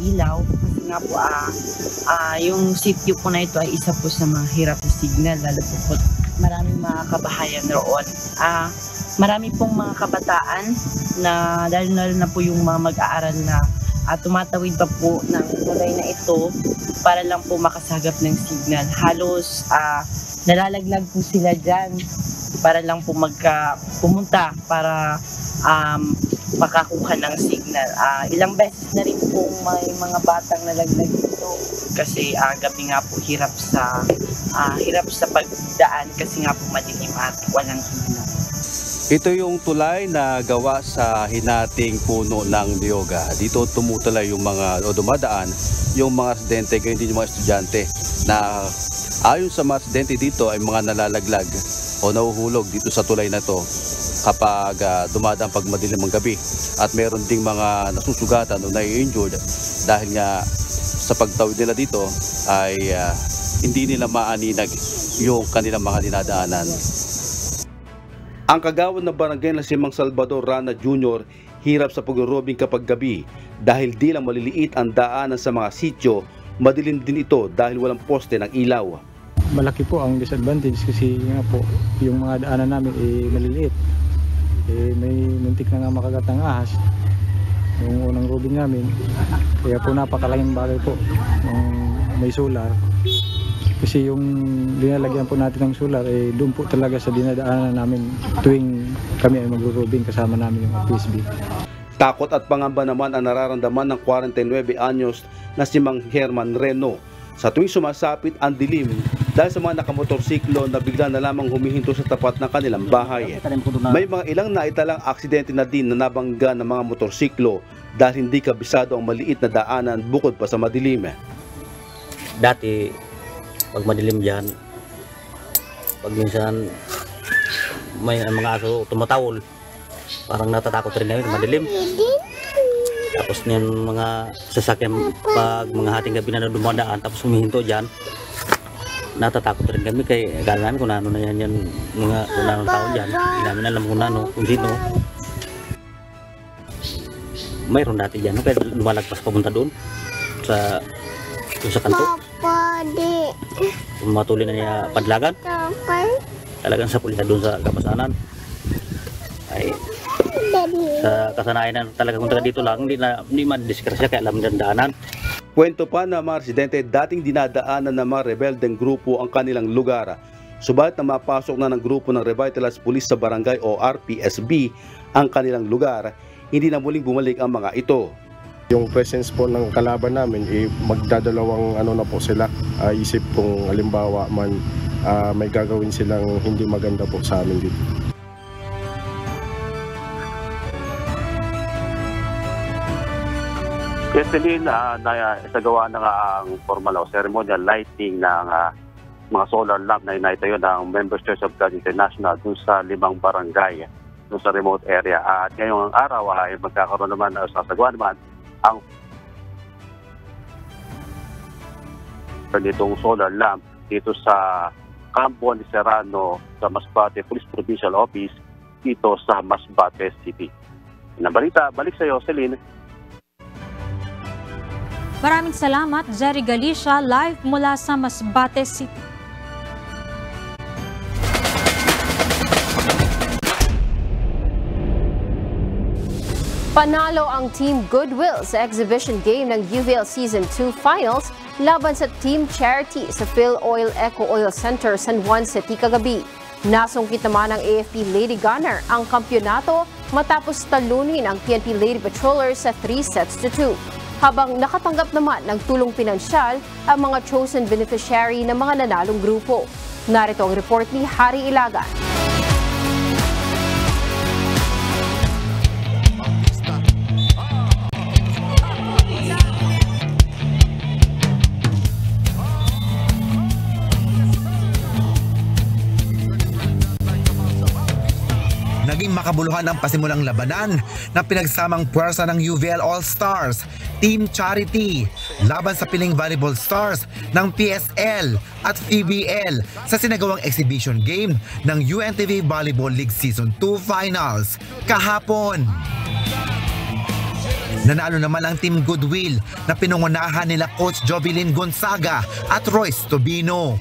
S22: ilaw. Kasi nga po yung sitio po na ito ay isa po sa mga hirap na signal. Lalo po maraming mga kabahayan roon. Marami pong mga kabataan na lalo na po yung mga mag-aaral na tumatawid pa po ng tulay na ito para lang po makasagap ng signal. Halos nalalaglag po sila dyan para lang po pumunta para makakuha ng signal. Ilang beses na rin po may mga batang nalaglag dito kasi gabi nga po hirap sa pagdaan kasi nga po madilim at walang signal.
S21: Ito yung tulay na gawa sa hinating puno ng niyoga. Dito tumutulay yung mga dumadaan, yung mga residente, ganyan din yung mga estudyante na ayon sa mga residente dito ay mga nalalaglag o nahuhulog dito sa tulay na to kapag dumadaan pag madilim ang gabi. At meron ding mga nasusugatan o nai-injured dahil nga sa pagtawid nila dito ay hindi nila maaninag yung kanilang mga dinadaanan. Ang kagawad ng barangay na si Mang Salvador Rana Jr. hirap sa pag-robing kapag gabi dahil di lang maliliit ang daanan sa mga sityo, madilim din ito dahil walang poste ng ilaw.
S23: Malaki po ang disadvantage kasi nga po yung mga daanan namin maliliit. May muntik na nga makagat ng ahas yung unang robing namin. Kaya po napakalaking bagay po may solar. Kasi yung linalagyan po natin ng solar, doon po talaga sa dinadaanan namin tuwing kami ay magro-robing kasama namin yung PSB.
S21: Takot at pangamba naman ang nararamdaman ng 49 anyos na si Mang Herman Reno sa tuwing sumasapit ang dilim dahil sa mga nakamotorsiklo na bigla na lamang humihinto sa tapat ng kanilang bahay. May mga ilang naitalang aksidente na din na nabangga ng mga motorsiklo dahil hindi kabisado ang maliit na daanan bukod pa sa madilim.
S24: Dati pag madilim dyan, pag minsan may mga aso tumatawol, parang natatakot rin kami madilim. Tapos yung mga sasakyan pag mga hating gabi na dumadaan tapos humihinto dyan, natatakot rin kami kay akala namin kung ano na yan mga kung anong tao dyan. Hindi namin alam kung sino. Mayroon dati dyan, kaya lumalagpas papunta doon sa kanto. Matuli na niya padlagan. Talagang sa pulita doon sa kapasanan. Ay, sa kasanayan na talaga kung taga dito lang, hindi madiskrasya kaya alam ng daanan.
S21: Kwento pa na mga residente dating dinadaanan ng mga rebeldeng grupo ang kanilang lugar. Subalit na mapasok na ng grupo ng Revitalized Police sa barangay o RPSB ang kanilang lugar, hindi na muling bumalik ang mga ito.
S25: Yung presence po ng kalaban namin, magdadalawang na po sila. Isip kung halimbawa man may gagawin silang hindi maganda po sa amin dito.
S20: Yes, Celine, isagawa na nga ang formal o ceremonial lighting ng mga solar lamp na inaitayo ng Members Church of God International dun sa 5 barangay dun sa remote area. At ngayong araw ay magkakaroon naman, sasagawa naman ang nitong solar lamp dito sa Campo ni Serrano sa Masbate Police Provincial Office dito sa Masbate City. Balita, balik sa iyo, Celine.
S3: Maraming salamat, Jerry Galicia, live mula sa Masbate City.
S1: Panalo ang Team Goodwill sa exhibition game ng UVL Season 2 Finals laban sa Team Charity sa Phil Oil Eco Oil Center, San Juan City kagabi. Nasungkit naman ng AFP Lady Gunner ang kampyonato matapos talunin ang PNP Lady Patrollers sa 3-2. Habang nakatanggap naman ng tulong pinansyal ang mga chosen beneficiary ng mga nanalong grupo. Narito ang report ni Harry Ilagan.
S2: Naging makabuluhan ang pasimulang labanan na pinagsamang puwersa ng UVL All-Stars, Team Charity, laban sa piling Volleyball Stars ng PSL at PBL sa sinagawang exhibition game ng UNTV Volleyball League Season 2 Finals kahapon. Nanalo naman ang Team Goodwill na pinungunahan nila Coach Jovelyn Gonzaga at Royce Tobino.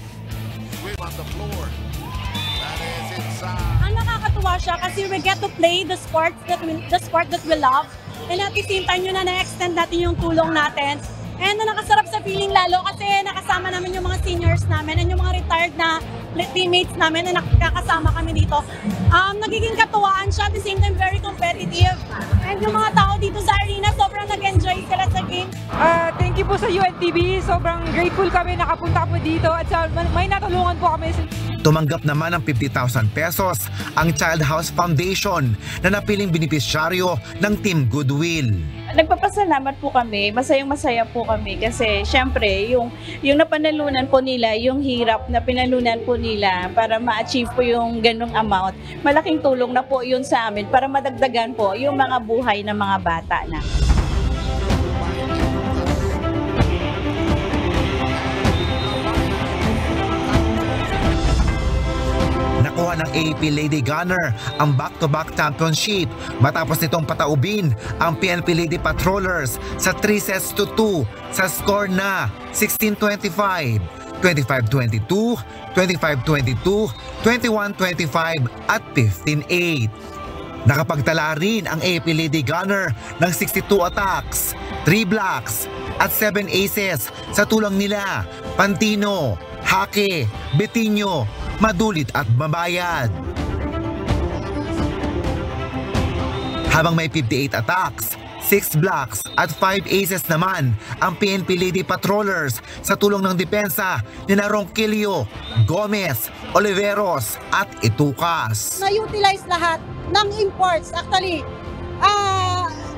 S4: Siya kasi we get to play the sport that we love, and at the same time yun na na-extend natin yung tulong natin, and nakasarap sa feeling lalo kasi nakasama namin yung mga seniors namin and yung mga retired na teammates namin na nakakasama kami dito. Nagiging katuwaan siya, at the same time very competitive, and yung mga tao dito sa arena sobrang nag-enjoy sila sa game.
S5: Thank you po sa UNTV, sobrang grateful kami nakapunta po dito at may natulungan po kami.
S2: Tumanggap naman ng 50,000 pesos ang Child House Foundation na napiling benepisyaryo ng Team Goodwill.
S6: Nagpapasalamat po kami, masayang-masaya po kami kasi syempre yung napanalunan po nila, yung hirap na pinalunan po nila para ma-achieve po yung ganong amount. Malaking tulong na po yun sa amin para madagdagan po yung mga buhay ng mga bata na.
S2: Nakuha ng AAP Lady Gunner ang back-to-back championship matapos nitong pataubin ang PNP Lady Patrollers sa 3-2 sa score na 16-25, 25-22, 25-22, 21-25 at 15-8. Nakapagtala rin ang AAP Lady Gunner ng 62 attacks, 3 blocks at 7 aces sa tulong nila Pantino, Hake, Betinho, Madulit at Mabayad. Habang may 58 attacks, 6 blocks at 5 aces naman ang PNP Lady Patrollers sa tulong ng depensa ni Ronquillo, Gomez, Oliveros at Itucas.
S8: Na-utilize lahat ng imports actually.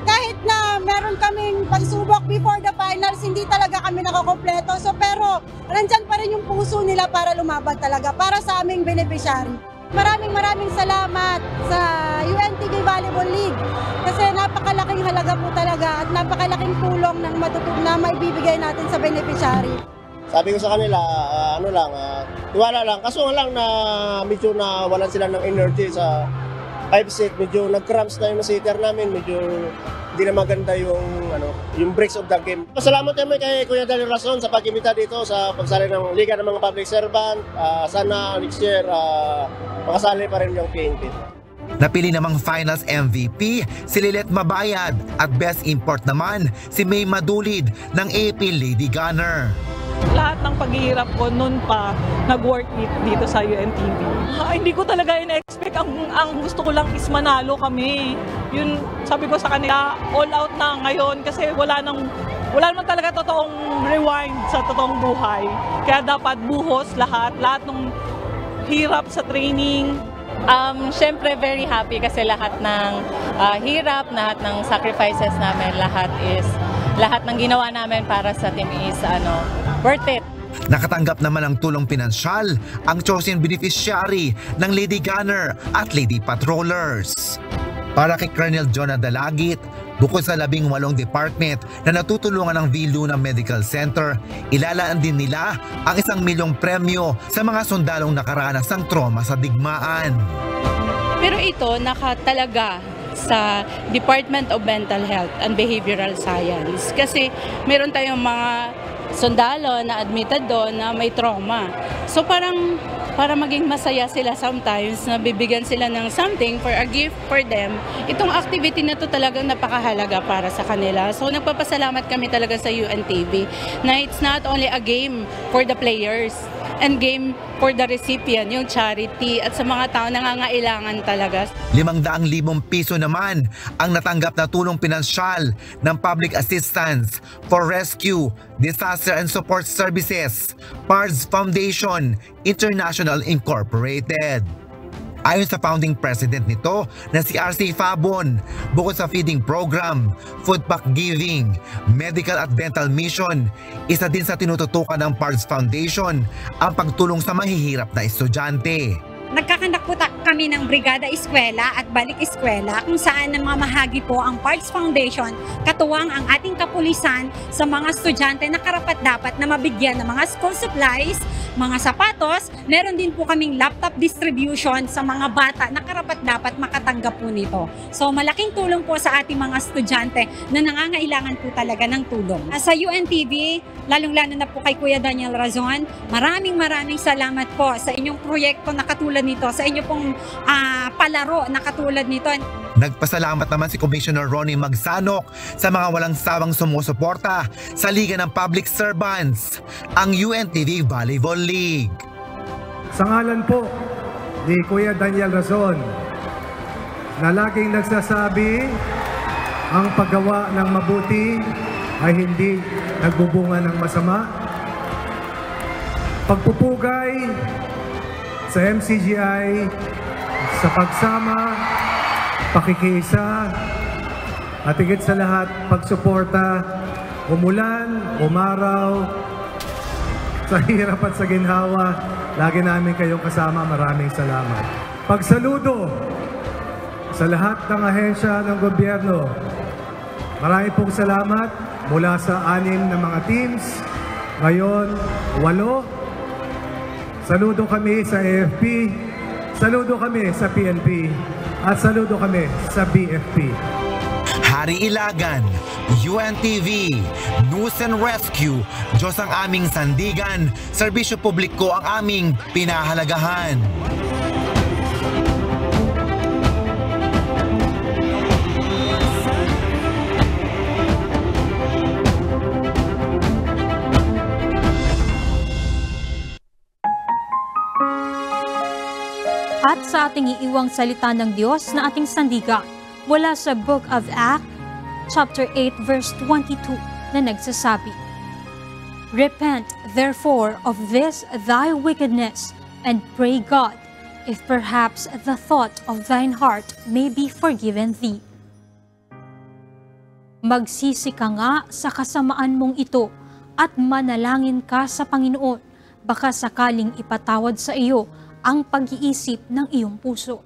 S8: Kahit na meron kaming pagsubok before the finals, hindi talaga kami nakakompleto. So pero nandyan pa rin yung puso nila para lumaban talaga, para sa aming beneficiary. Maraming salamat sa UNTV Volleyball League kasi napakalaking halaga po talaga at napakalaking tulong ng na maibibigay natin sa beneficiary.
S26: Sabi ko sa kanila, tiwala lang. Kaso lang na medyo nawalan sila ng energy sa 5-set, medyo nag-cramps na yung sitter namin, medyo hindi na maganda yung breaks of the game. Salamat naman kay Kuya Daniel Rason sa pag-imita dito sa pagsali ng Liga ng mga Public Servant. Sana next year makasali pa rin yung PNP.
S2: Napili namang Finals MVP si Lilet Mabayad at Best Import naman si May Madulid ng AP Lady Gunner.
S5: Lahat ng paghihirap ko noon pa nag-work dito sa UNTV. Hindi ko talaga in-expect. Ang gusto ko lang is manalo kami. Yun, sabi ko sa kanila, all out na ngayon kasi wala naman talaga totoong rewind sa totoong buhay. Kaya dapat buhos lahat ng hirap sa training.
S27: Siyempre very happy kasi lahat ng hirap, lahat ng sacrifices namin, lahat is lahat ng ginawa namin para sa team is worth it.
S2: Nakatanggap naman ng tulong pinansyal ang chosen beneficiary ng Lady Gunner at Lady Patrollers. Para kay Colonel Jonah Dalagit, bukod sa 18 department na natutulungan ng V-Luna Medical Center, ilalaan din nila ang 1 milyong premyo sa mga sundalong nakaranas ng trauma sa digmaan.
S7: Pero ito nakatalaga sa Department of Mental Health and Behavioral Science kasi meron tayong mga sundalo na admitted doon na may trauma. So parang para maging masaya sila sometimes, na bibigyan sila ng something for a gift for them. Itong activity na to talagang napakahalaga para sa kanila. So nagpapasalamat kami talaga sa UNTV na it's not only a game for the players and game for the recipient, yung charity at sa mga tao nangangailangan talaga.
S2: 500,000 piso naman ang natanggap na tulong pinansyal ng Public Assistance for Rescue, Disaster and Support Services, PARS Foundation International Incorporated. Ayon sa founding president nito na si RC Fabon, bukod sa feeding program, food pack giving, medical at dental mission, isa din sa tinututukan ng PARS Foundation ang pagtulong sa mahihirap na estudyante.
S9: Nagkakandak po kami ng Brigada Eskwela at Balik Eskwela kung saan namamahagi po ang PARS Foundation katuwang ang ating kapulisan sa mga estudyante na karapat-dapat na mabigyan ng mga school supplies, mga sapatos. Meron din po kaming laptop distribution sa mga bata na karapat-dapat makatanggap po nito. So malaking tulong po sa ating mga estudyante na nangangailangan po talaga ng tulong. Sa UNTV, lalong-lalo na po kay Kuya Daniel Razon, maraming salamat po sa inyong proyekto na katulad nito, sa inyo pong palaro na katulad nito.
S2: Nagpasalamat naman si Commissioner Ronnie Magsanok sa mga walang sawang sumusuporta sa Liga ng Public Servants, ang UNTV Volleyball League.
S10: Sa ngalan po ni Kuya Daniel Razon, na laging nagsasabi ang paggawa ng mabuti ay hindi nagbubunga ng masama, pagpupugay sa MCGI, sa pagsama, pakikiisa, at higit sa lahat, pagsuporta, umulan, umaraw, sa hirap at sa ginhawa, lagi namin kayong kasama. Maraming salamat. Pagsaludo sa lahat ng ahensya ng gobyerno. Maraming pong salamat mula sa 6 na mga teams. Ngayon, 8. Saludo kami sa AFP, saludo kami sa PNP, at saludo kami sa BFP.
S2: Hari Ilagan, UNTV, News and Rescue, Diyos ang aming sandigan, serbisyo publiko ang aming pinahalagahan.
S3: At sa ating iiwang salita ng Diyos na ating sandigan mula sa Book of Acts, chapter 8, verse 22 na nagsasabi, Repent therefore of this thy wickedness, and pray God, if perhaps the thought of thine heart may be forgiven thee. Magsisi ka nga sa kasamaan mong ito at manalangin ka sa Panginoon, baka sakaling ipatawad sa iyo ang pag-iisip ng iyong puso.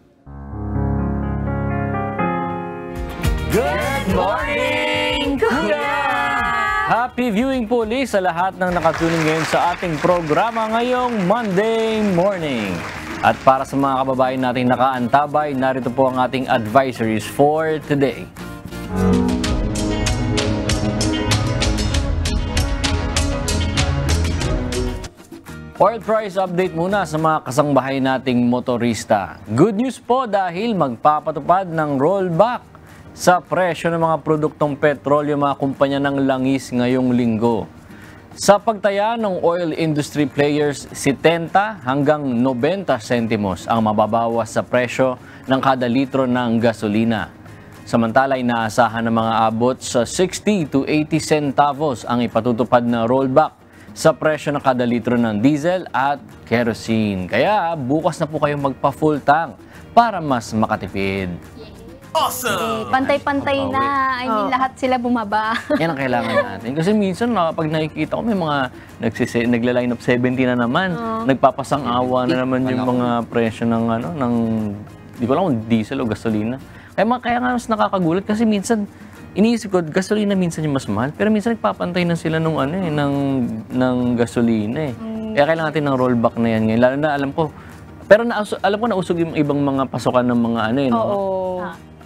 S11: Good morning, Kuya! Happy viewing po ulit sa lahat ng nakatuning ngayon sa ating programa ngayong Monday morning. At para sa mga kababayan nating nakaantabay, narito po ang ating advisories for today. Oil price update muna sa mga kasangbahay nating motorista. Good news po dahil magpapatupad ng rollback sa presyo ng mga produktong petrolyo mga kumpanya ng langis ngayong linggo. Sa pagtaya ng oil industry players, 70 hanggang 90 sentimos ang mababawas sa presyo ng kada litro ng gasolina. Samantala, inaasahan ng mga abot sa 60 to 80 centavos ang ipatutupad na rollback sa presyo ng kada litro ng diesel at kerosene. Kaya bukas na po kayong magpa-full tank para mas makatipid.
S12: Pantay-pantay na. I mean, lahat sila bumaba.
S11: Yan ang kailangan natin. Kasi minsan, pag nakikita ko, may mga nagla-line up 70 na naman. Nagpapasang-awa na naman yung mga presyo ng, di ko alam kung diesel o gasolina. Kaya nga mas nakakagulat kasi minsan, iniisip ko, gasolina minsan yung mas mahal. Pero minsan nagpapantay na sila ng gasolina eh. Kaya kailangan natin ng rollback na yan ngayon. Lalo na alam ko, pero alam ko nausog yung ibang mga pasukan ng mga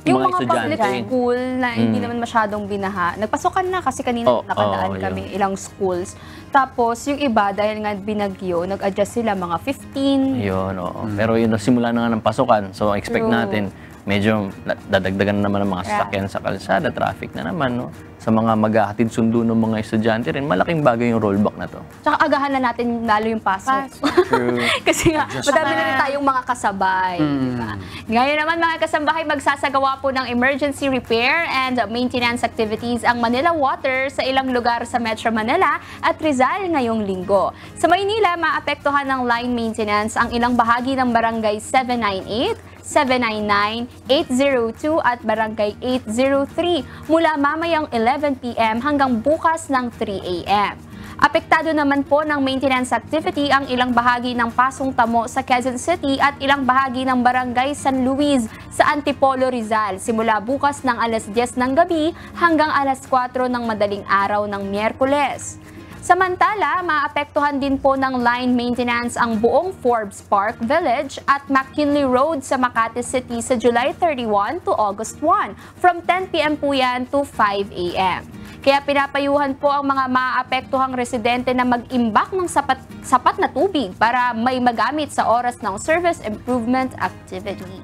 S12: Yung mga public school na hindi naman masyadong binaha, nagpasokan na kasi kanina nakadaan kami ilang schools. Tapos yung iba, dahil nga binagyo, nag-adjust sila mga 15.
S11: Yun, Pero yun, simula na nga ng pasukan. So expect natin, medyo dadagdagan na naman ang mga sasakyan sa kalsada, traffic na naman, no? Sa mga maghahatid sundo ng mga estudyante rin, malaking bagay yung rollback na to.
S12: Tsaka agahan na natin lalo yung pasok.
S11: True.
S12: Kasi nga, madami na rin tayong mga kasabay. Diba? Ngayon naman mga kasambahay, magsasagawa po ng emergency repair and maintenance activities ang Manila Water sa ilang lugar sa Metro Manila at Rizal ngayong linggo. Sa Maynila, maapektuhan ng line maintenance ang ilang bahagi ng Barangay 798, 799, 802 at Barangay 803 mula mamayang 11 p.m. hanggang bukas ng 3 a.m. Apektado naman po ng maintenance activity ang ilang bahagi ng Pasong Tamo sa Quezon City at ilang bahagi ng Barangay San Luis sa Antipolo, Rizal simula bukas ng alas 10 ng gabi hanggang alas 4 ng madaling araw ng Miyerkules. Samantala, maapektuhan din po ng line maintenance ang buong Forbes Park Village at McKinley Road sa Makati City sa July 31 to August 1 from 10 p.m. po yan to 5 a.m. Kaya pinapayuhan po ang mga maapektuhang residente na mag-imbak ng sapat na tubig para may magamit sa oras ng service improvement activity.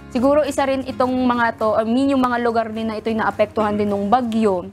S12: Siguro isa rin itong mga to, yung mga lugar din na ito'y naapektuhan din ng bagyo.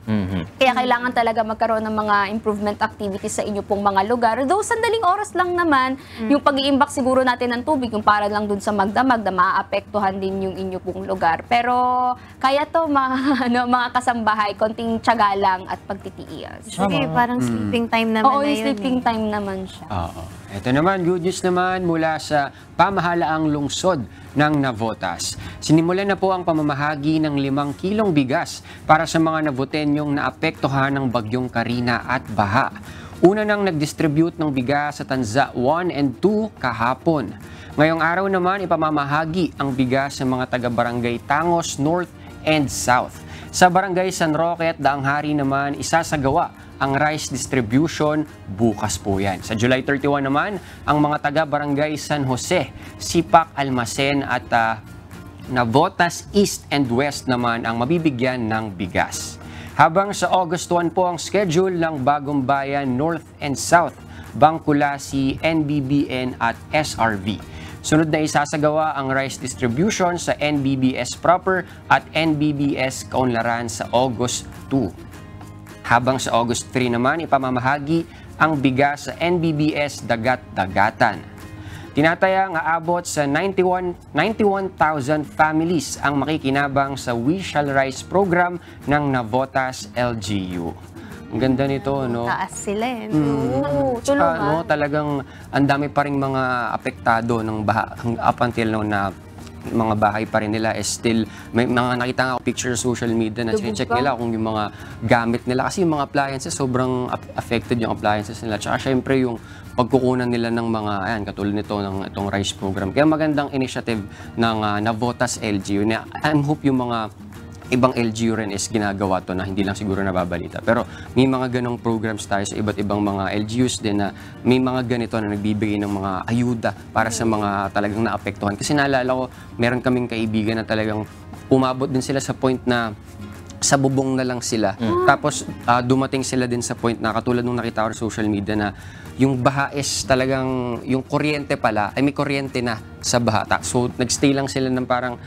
S12: Kaya kailangan talaga magkaroon ng mga improvement activities sa inyo pong mga lugar. Though sandaling oras lang naman, yung pag-iimbak siguro natin ng tubig, yung para lang dun sa magdamag na maapektuhan din yung inyo pong lugar. Pero kaya to mga kasambahay, konting tiyaga lang at pagtitiis. Sige, parang sleeping time naman na yun. Sleeping time naman siya.
S13: Ito naman, good news naman mula sa pamahalaang lungsod ng Navotas. Sinimulan na po ang pamamahagi ng 5 kilong bigas para sa mga Navotenyong naapektuhan ng bagyong Karina at baha. Una nang nag-distribute ng bigas sa Tanza 1 and 2 kahapon. Ngayong araw naman ipamamahagi ang bigas sa mga taga-barangay Tangos North and South. Sa barangay San Roque at Daang Hari naman isasagawa ang rice distribution bukas po yan. Sa July 31 naman, ang mga taga-barangay San Jose, Sipak, Almacen at Navotas East and West naman ang mabibigyan ng bigas. Habang sa August 1 po ang schedule ng Bagong Bayan North and South, Bangkulasi, NBBN at SRV. Sunod na isasagawa ang rice distribution sa NBBS proper at NBBS Kaunlaran sa August 2. Habang sa August 3 naman, ipamamahagi ang bigas sa NBBS Dagat-Dagatan. Tinataya nga abot sa 91,000 families ang makikinabang sa We Shall Rise program ng Navotas LGU. Ang ganda nito, no?
S12: Taas sila eh.
S13: Tsaka, talagang ang dami pa rin mga apektado ng baha up until na mga bahay pa rin nila is still, may mga nakita nga picture sa social media na check nila kung yung mga gamit nila. Kasi yung mga appliances, sobrang affected yung appliances nila. Tsaka syempre yung pagkukunan nila ng mga, katulad nito ng itong rice program. Kaya magandang initiative ng Navotas LGU. I hope yung mga ibang LGU rin is ginagawa to na hindi lang siguro nababalita. Pero may mga ganong programs tayo sa iba't ibang mga LGUs din na may mga ganito na nagbibigay ng mga ayuda para sa mga talagang naapektuhan. Kasi naalala ko, meron kaming kaibigan na talagang umabot din sila sa point na sa bubong na lang sila. Tapos dumating sila din sa point na katulad nung nakita ko sa social media na yung baha is talagang, yung kuryente pala, ay may kuryente na sa baha. So nagstay lang sila ng parang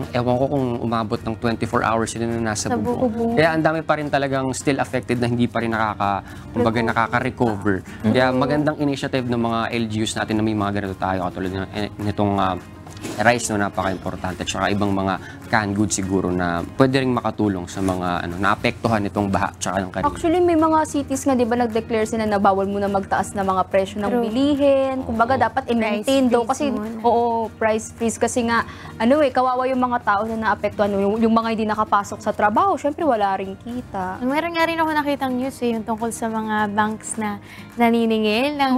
S13: ewan ko kung umabot ng 24 hours sila na nasa bubong. Kaya ang dami pa rin talagang still affected na hindi pa rin nakaka-recover. Kaya magandang initiative ng mga LGUs natin na may mga ganito tayo katulad nitong rice, no, napaka-importante. Tsaka ibang mga canned goods siguro na pwede ring makatulong sa mga naapektuhan nitong baha tsaka ng kanina.
S12: Actually, may mga cities nga, di ba, nag-declare sila na bawal muna magtaas na mga presyo ng bilihin. Kumbaga, dapat i-maintain daw kasi, price freeze. Kasi nga, kawawa yung mga tao na naapektuhan. Yung mga hindi nakapasok sa trabaho, syempre wala ring kita.
S14: Meron nga rin ako nakitang news yung tungkol sa mga banks na naniningil ng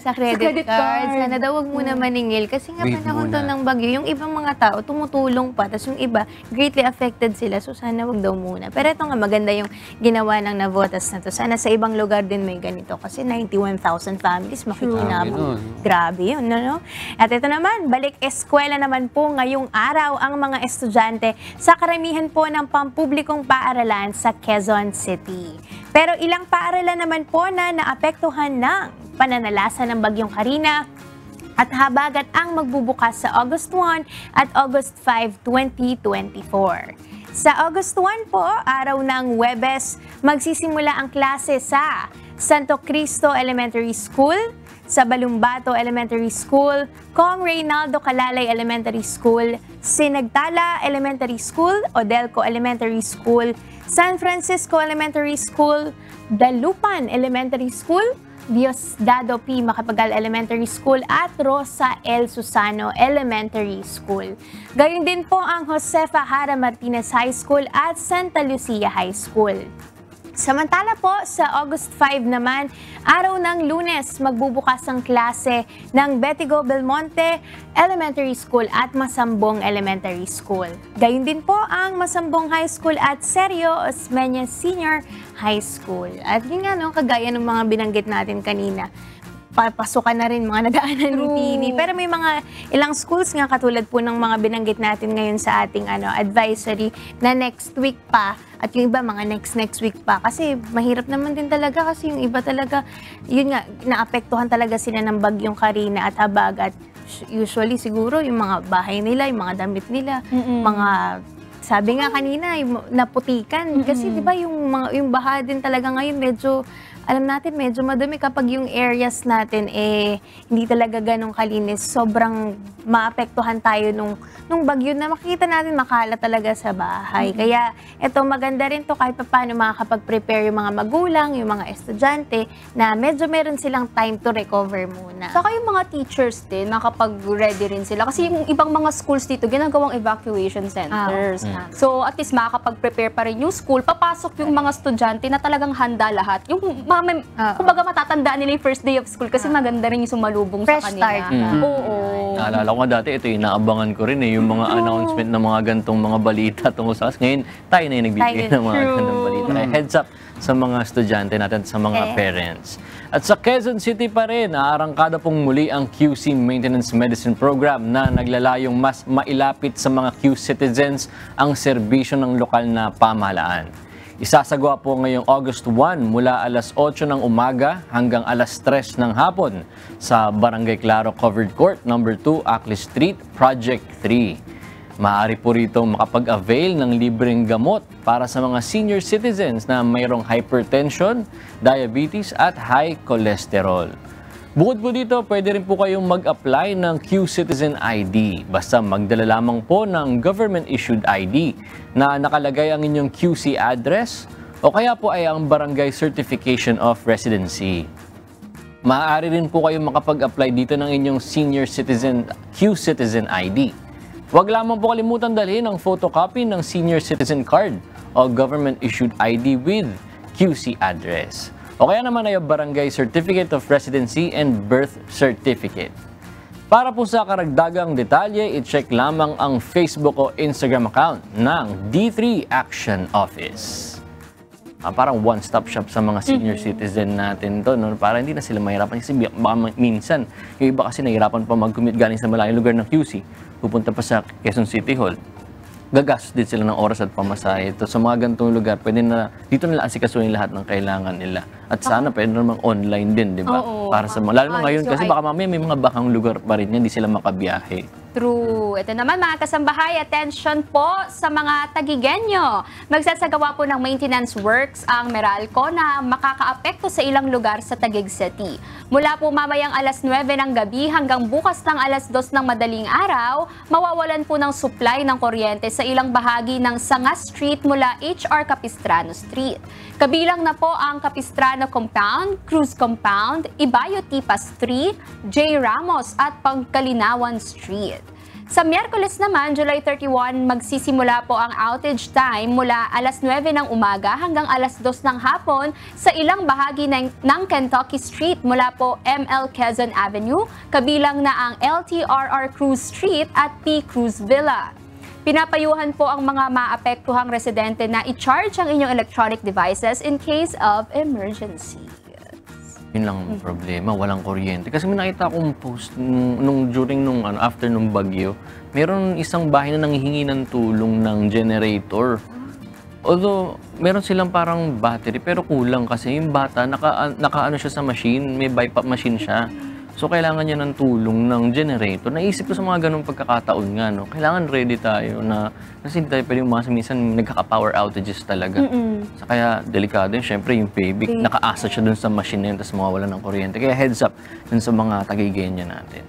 S14: sa credit cards. Sana daw wag muna maningil kasi nga panahon to ng bagyo. Yung ibang mga tao tumutulong pa, tapos yung iba greatly affected sila. So sana wag daw muna. Pero ito nga maganda yung ginawa ng Navotas na to. Sana sa ibang lugar din may ganito kasi 91,000 families makikinabang. Grabe yun, no? At ito naman, balik eskwela naman po ngayong araw ang mga estudyante sa karamihan po ng pampublikong paaralan sa Quezon City. Pero ilang paaralan naman po na naapektuhan ng pananalasa ng Bagyong Carina at habagat ang magbubukas sa August 1 at August 5, 2024. Sa August 1 po, araw ng Huwebes, magsisimula ang klase sa Santo Cristo Elementary School, sa Balumbato Elementary School, Kong Reynaldo Calalay Elementary School, Sinagtala Elementary School, Odelco Elementary School, San Francisco Elementary School, Dalupan Elementary School, Diosdado P. Macapagal Elementary School at Rosa L. Susano Elementary School. Gayon din po ang Josefa Jara Martinez High School at Santa Lucia High School. Samantala po, sa August 5 naman, araw ng Lunes, magbubukas ang klase ng Betigo Belmonte Elementary School at Masambong Elementary School. Gayun din po ang Masambong High School at Sergio Osmeña Senior High School. At yun nga, kagaya ng mga binanggit natin kanina, papasukan na rin mga nadaanan ni Tini. Pero may mga ilang schools nga katulad po ng mga binanggit natin ngayon sa ating advisory na next week pa at yung iba mga next week pa. Kasi mahirap naman din talaga kasi yung iba talaga, yun nga, naapektuhan talaga sila ng Bagyong Carina at Habagat. Usually siguro yung mga bahay nila, yung mga damit nila, mga sabi nga kanina, naputikan. Kasi di ba yung baha din talaga ngayon medyo, alam natin, medyo madumi kapag yung areas natin hindi talaga ganong kalinis. Sobrang maapektuhan tayo nung bagyo na makikita natin makala talaga sa bahay. Kaya ito maganda rin to kahit paano makakapag-prepare yung mga magulang, yung mga estudyante na medyo meron silang time to recover muna.
S12: Saka yung mga teachers din, makakapag-ready rin sila. Kasi yung ibang mga schools dito, ginagawang evacuation centers. So at least makakapag-prepare pa rin yung school. Papasok yung mga estudyante na talagang handa lahat. Yung kumbaga matatandaan nila yung first day of school kasi maganda rin yung sumalubong sa kanila.
S14: Fresh start.
S12: Oo.
S11: Naalala ko nga dati, ito inaabangan ko rin yung mga announcement ng mga gantong mga balita tungkol sa ngayon, tayo na yung nagbibigay ng mga gantong balita. Kaya heads up sa mga estudyante natin, sa mga parents. At sa Quezon City pa rin, naarangkada pong muli ang QC Maintenance Medicine Program na naglalayong mas mailapit sa mga Q citizens ang serbisyo ng lokal na pamahalaan. Isasagawa po ngayong August 1 mula alas 8 ng umaga hanggang alas 3 ng hapon sa Barangay Claro Covered Court, No. 2, Ackley Street, Project 3. Maaari po rito makapag-avail ng libreng gamot para sa mga senior citizens na mayroong hypertension, diabetes at high cholesterol. Bukod po dito, pwede rin po kayong mag-apply ng Q-Citizen ID. Basta magdala lamang po ng government-issued ID na nakalagay ang inyong QC address o kaya po ay ang Barangay Certification of Residency. Maaari rin po kayong makapag-apply dito ng inyong senior citizen Q-Citizen ID. Huwag lamang po kalimutan dalhin ang photocopy ng senior citizen card o government-issued ID with QC address. O kaya naman ay Barangay Certificate of Residency and Birth Certificate. Para po sa karagdagang detalye, i-check lamang ang Facebook o Instagram account ng D3 Action Office. Parang one-stop shop sa mga senior citizen natin to, no? Para hindi na sila mahirapan. Kasi baka minsan, yung iba kasi nahirapan pa mag-commute galing sa malayong lugar ng QC, pupunta pa sa Quezon City Hall. Gagastos din sila ng oras at pamasahe. Ito sa mga ganitong lugar, pwede na, dito nila asikasuhin lahat ng kailangan nila. At sana pwede naman online din, di ba? Para sa mga, lalo na ngayon kasi baka mamaya may mga bakang lugar pa rin yan, hindi sila makabiyahe.
S12: True. Ito naman mga kasambahay, attention po sa mga Tagigenyo. Magsasagawa po ng maintenance works ang Meralco na makakaapekto sa ilang lugar sa Taguig City. Mula po mamayang alas 9 ng gabi hanggang bukas ng alas 2 ng madaling araw, mawawalan po ng supply ng kuryente sa ilang bahagi ng Sanga Street mula HR Capistrano Street. Kabilang na po ang Capistrano Compound, Cruz Compound, Ibayo Tipa Street, J. Ramos at Pangkalinawan Street. Sa Miyerkules naman, July 31, magsisimula po ang outage time mula alas 9 ng umaga hanggang alas 2 ng hapon sa ilang bahagi ng Kentucky Street mula po ML Quezon Avenue, kabilang na ang LTRR Cruz Street at P. Cruz Villa. Pinapayuhan po ang mga maapektuhang residente na i-charge ang inyong electronic devices in case of emergency.
S11: Yun lang ang problema, walang kuryente. Kasi may nakita akong post after nung bagyo, meron isang bahay na nanghihingi ng tulong ng generator. Although, meron silang parang battery, pero kulang kasi yung bata, naka siya sa machine, may bypass machine siya. So, kailangan niya ng tulong ng generator. Naisip ko sa mga ganung pagkakataon nga, no? Kailangan ready tayo na, kasi hindi tayo pwede umasa, minsan nagkaka-power outages talaga. So, kaya delikado yun. Siyempre, yung payback, nakaasa siya dun sa machine na yun, tapos mawawala ng kuryente. Kaya heads up dun sa mga Tagigenyo natin.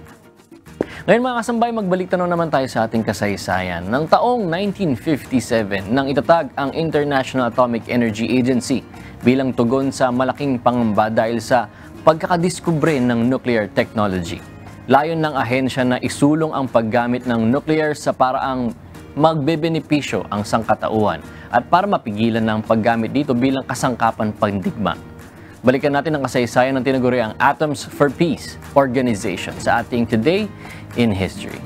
S11: Ngayon mga kasambay, magbalik tanong naman tayo sa ating kasaysayan. Ng taong 1957, nang itatag ang International Atomic Energy Agency bilang tugon sa malaking pangamba dahil sa pagkakadiskubre ng nuclear technology. Layon ng ahensya na isulong ang paggamit ng nuclear sa paraang magbebenepisyo ang sangkatauhan at para mapigilan ng paggamit dito bilang kasangkapan pandigma. Balikan natin ang kasaysayan ng tinaguriang Atoms for Peace Organization sa ating Today in History.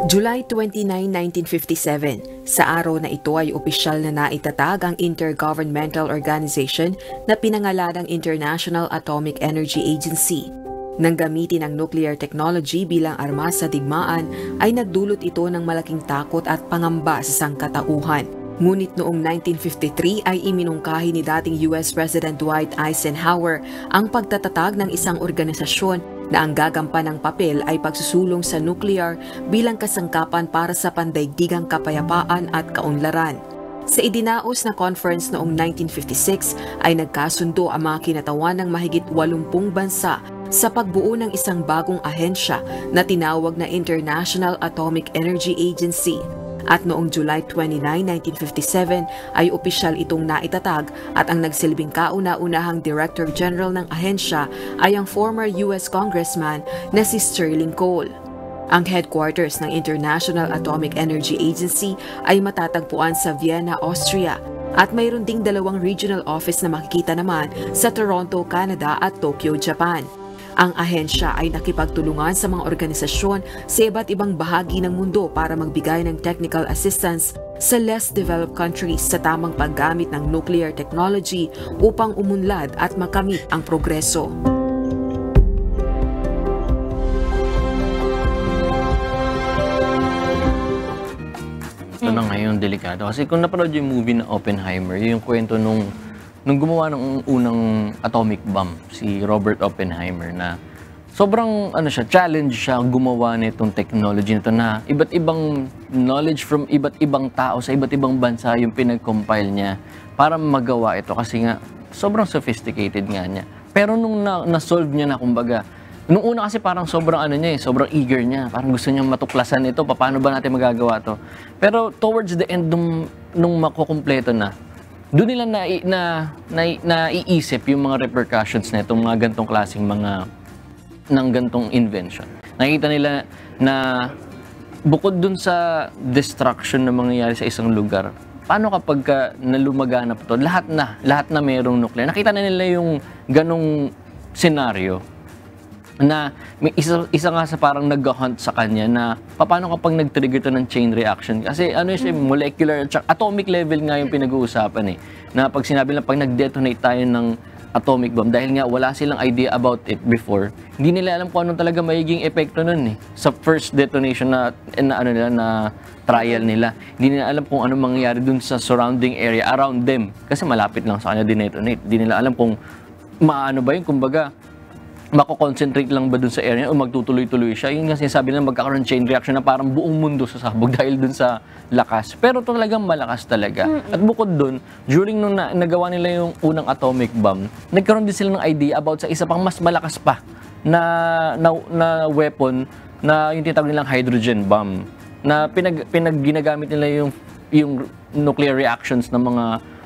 S15: July 29, 1957, sa araw na ito ay opisyal na naitatag ang intergovernmental organization na pinangalanang International Atomic Energy Agency. Nang gamitin ang nuclear technology bilang armas sa digmaan, ay nagdulot ito ng malaking takot at pangamba sa sangkatauhan. Ngunit noong 1953 ay iminungkahi ni dating US President Dwight Eisenhower ang pagtatatag ng isang organisasyon na ang gagampan ng papel ay pagsusulong sa nuclear bilang kasangkapan para sa pandaigdigang kapayapaan at kaunlaran. Sa idinaos na conference noong 1956 ay nagkasundo ang mga kinatawan ng mahigit 80 bansa sa pagbuo ng isang bagong ahensya na tinawag na International Atomic Energy Agency. At noong July 29, 1957 ay opisyal itong naitatag at ang nagsilbing kauna-unahang Director General ng ahensya ay ang former US Congressman na si Sterling Cole. Ang headquarters ng International Atomic Energy Agency ay matatagpuan sa Vienna, Austria at mayroon ding 2 regional office na makikita naman sa Toronto, Canada at Tokyo, Japan. Ang ahensya ay nakipagtulungan sa mga organisasyon sa iba't ibang bahagi ng mundo para magbigay ng technical assistance sa less developed countries sa tamang paggamit ng nuclear technology upang umunlad at makamit ang progreso.
S11: Ito na ngayon, delikado. Kasi kung napanood yung movie na Oppenheimer, yung kwento nung gumawa ng unang atomic bomb, si Robert Oppenheimer, na sobrang challenge siya gumawa nitong technology nito na iba't ibang knowledge from iba't ibang tao sa iba't ibang bansa yung pinag-compile niya para magawa ito kasi nga sobrang sophisticated nga niya. Pero nung na-solve niya na, kumbaga, nung una kasi parang sobrang sobrang eager niya, parang gusto niya matuklasan ito, paano ba natin magagawa to. Pero towards the end nung makukumpleto na, doon nila naiisip yung mga repercussions na itong mga gantong klaseng ng gantong invention. Nakita nila na bukod dun sa destruction na mangyayari sa isang lugar, paano kapag nalumaganap ito, lahat na mayroong nuclear. Nakita na nila yung ganong senaryo na may isa nga sa parang nag-hunt sa kanya na paano kapag nag-trigger ito ng chain reaction. Kasi siya, molecular, atomic level nga yung pinag-uusapan na pag sinabi lang, pag nag-detonate tayo ng atomic bomb, dahil nga wala silang idea about it before, hindi nila alam kung anong talaga magiging epekto nun sa first detonation na trial nila. Hindi nila alam kung anong mangyayari dun sa surrounding area around them. Kasi malapit lang sa kanya dinetonate. Hindi nila alam kung maano ba yun, kumbaga, mako-concentrate lang ba dun sa area o magtutuloy-tuloy siya? Yun kasi sabi nila magkakaroon chain reaction na parang buong mundo sasabog dahil dun sa lakas. Pero talagang malakas talaga. At bukod dun, during nung nagawa nila yung unang atomic bomb, nagkaroon din sila ng idea about sa isa pang mas malakas pa na weapon na yung tinatawag nilang hydrogen bomb na ginagamit nila yung nuclear reactions ng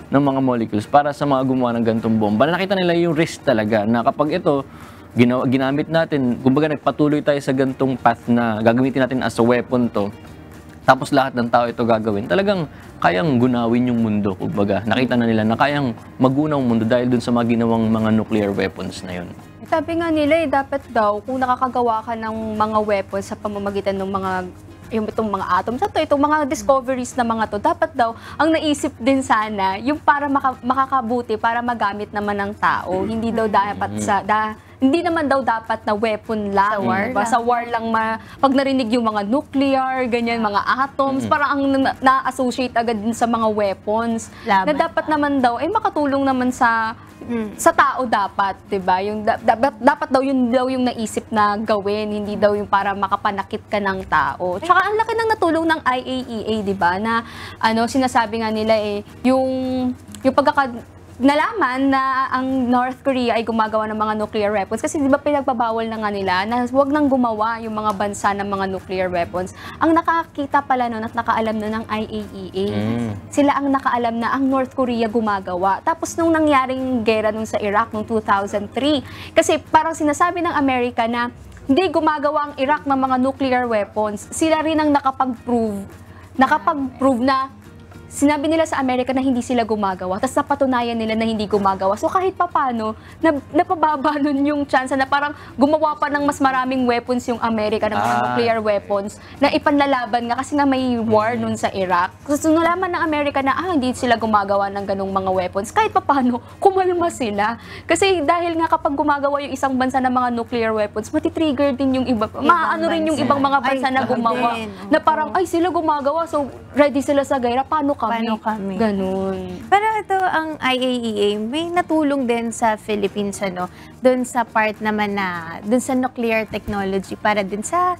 S11: mga molecules para sa mga gumawa ng gantong bomba. Nakita nila yung risk talaga na kapag ito ginamit natin, kumbaga nagpatuloy tayo sa gantong path na gagamitin natin as a weapon to, tapos lahat ng tao ito gagawin, talagang kayang gunawin yung mundo. Kumbaga, nakita na nila na kayang magunaw ang mundo dahil dun sa mga ginawang mga nuclear weapons na yun.
S12: Sabi nga nila, dapat daw, kung nakakagawa ka ng mga weapons sa pamamagitan ng itong mga atoms, itong mga discoveries na mga to, dapat daw, ang naisip din sana, yung para makakabuti, para magamit naman ng tao. Hindi daw dapat hindi naman daw dapat na weapon lang. Sa war lang. Pag narinig yung mga nuclear, ganyan, mga atoms, parang ang na-associate agad din sa mga weapons. Na dapat naman daw, makatulong naman sa tao dapat, 'di ba? Yung dapat daw yung naisip na gawin, hindi daw yung para makapanakit ka ng tao. Tsaka ang laki ng natulong ng IAEA, 'di ba? Na sinasabi nga nila yung nalaman na ang North Korea ay gumagawa ng mga nuclear weapons kasi 'di ba pinagbabawal na nga nila na huwag nang gumawa yung mga bansa ng mga nuclear weapons. Ang nakakita pala noon at nakaalam na ng IAEA. Sila ang nakaalam na ang North Korea gumagawa. Tapos nung nangyaring gera nung sa Iraq noong 2003, kasi parang sinasabi ng Amerika na hindi gumagawa ang Iraq ng mga nuclear weapons. Sila rin ang nakapag-prove na sinabi nila sa Amerika na hindi sila gumagawa, tapos napatunayan nila na hindi gumagawa. So kahit papano, napababa nun yung chance na parang gumawa pa ng mas maraming weapons yung Amerika, ng mga nuclear weapons, na ipanlalaban nga kasi nga may war nun sa Iraq. So nalaman ng Amerika na hindi sila gumagawa ng ganung mga weapons, kahit papano, kumalma sila. Kasi dahil nga kapag gumagawa yung isang bansa ng mga nuclear weapons, matitrigger din yung iba, maano rin yung ibang mga bansa na gumawa. Na parang, sila gumagawa, so ready sila sa gera, paano kami? Ganun.
S14: Pero ito, ang IAEA, may natulong din sa Philippines, doon sa part naman doon sa nuclear technology, para din sa,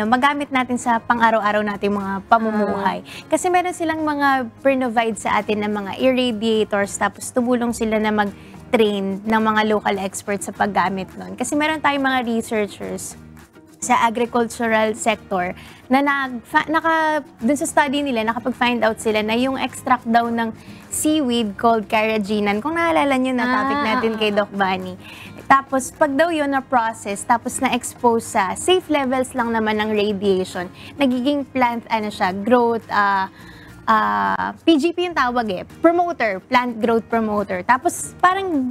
S14: magamit natin sa pang-araw-araw nating mga pamumuhay. Kasi meron silang mga provide sa atin ng mga irradiators, tapos tumulong sila na mag-train ng mga local experts sa paggamit nun. Kasi meron tayong mga researchers sa agricultural sector na dun sa study nila, nakapag-find out sila na yung extract daw ng seaweed called carrageenan, kung naalala nyo na topic natin kay Doc Bunny. Tapos, pag daw yun na-process, tapos na-expose sa safe levels lang naman ng radiation, nagiging plant, growth, PGP yung tawag promoter, plant growth promoter. Tapos parang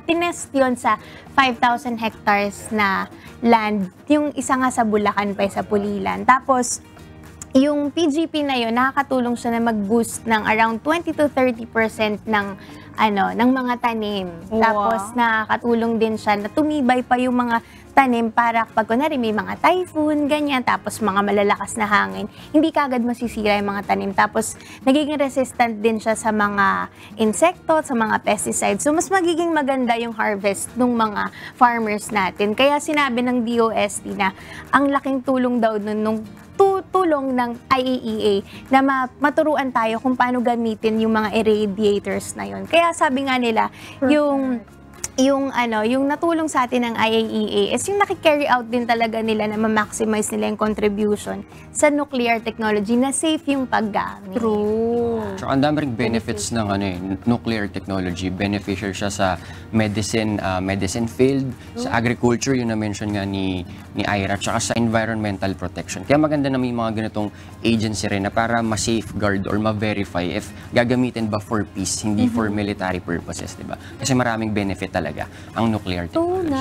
S14: tinest yun sa 5,000 hectares na land, yung isa nga sa Bulacan pa sa Pulilan. Tapos yung PGP na yun, nakakatulong siya na mag-boost ng around 20 to 30% ng mga tanim. Wow. Tapos nakakatulong din siya na tumibay pa yung mga tanim para pag kunwari may mga typhoon, ganyan, tapos mga malalakas na hangin, hindi kagad masisira yung mga tanim. Tapos nagiging resistant din siya sa mga insekto, sa mga pesticides. So mas magiging maganda yung harvest ng mga farmers natin. Kaya sinabi ng DOST na ang laking tulong daw nung tulong ng IAEA na maturuan tayo kung paano gamitin yung mga irradiators na yun. Kaya sabi nga nila, yung natulong sa atin ng IAEA is yung naki-carry out din talaga nila na ma-maximize nila yung contribution sa nuclear technology na safe yung paggamit.
S12: True.
S13: So, ang dami ring benefits ng nuclear technology. Beneficial siya sa medicine field, sa agriculture, yun na-mention nga ni Ira, tsaka sa environmental protection. Kaya maganda na may mga ganitong agency rin na para ma-safeguard or ma-verify if gagamitin ba for peace, hindi for military purposes, diba? Kasi maraming benefit talaga ang nuclear technology.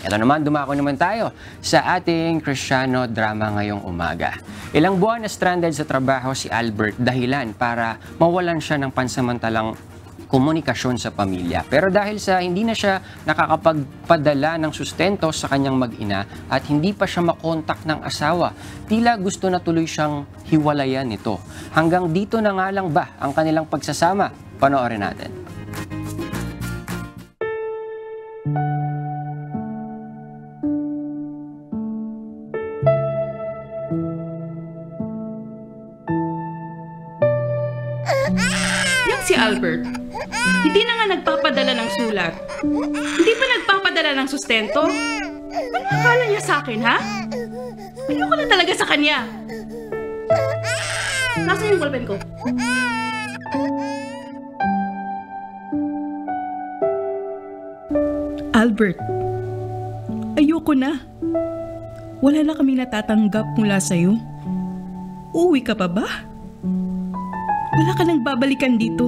S13: Ito naman, dumako naman tayo sa ating Kristiyano drama ngayong umaga. Ilang buwan na stranded sa trabaho si Albert, dahilan para mawalan siya ng pansamantalang komunikasyon sa pamilya. Pero dahil sa hindi na siya nakakapagpadala ng sustento sa kanyang mag-ina at hindi pa siya makontak ng asawa, tila gusto na tuloy siyang hiwalayan nito. Hanggang dito na nga lang ba ang kanilang pagsasama? Panoorin natin.
S16: Albert. Hindi na nga nagpapadala ng sulat. Hindi pa nagpapadala ng sustento. Ano akala niya sa akin, ha? Ayoko na talaga sa kanya. Nasaan yung ballpen ko? Albert, ayoko na. Wala na kaming natatanggap mula sa'yo. Uuwi ka pa ba? Wala ka nang babalikan dito.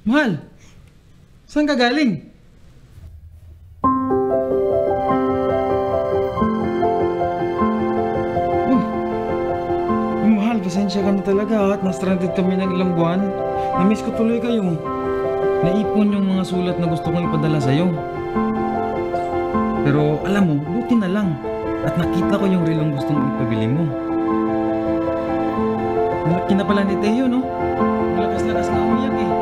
S17: Mahal, saan ka galing? Mahal, pasensya ka na talaga at na-stranded kami ng ilang buwan. Na-miss ko tuloy kayo. Naipon yung mga sulat na gusto kong ipadala sa'yo. Pero alam mo, buti na lang. At nakita ko yung relong gustong ipabili mo. Malaki na pala ni Teo, no? Malakas-lakas na umiyak eh.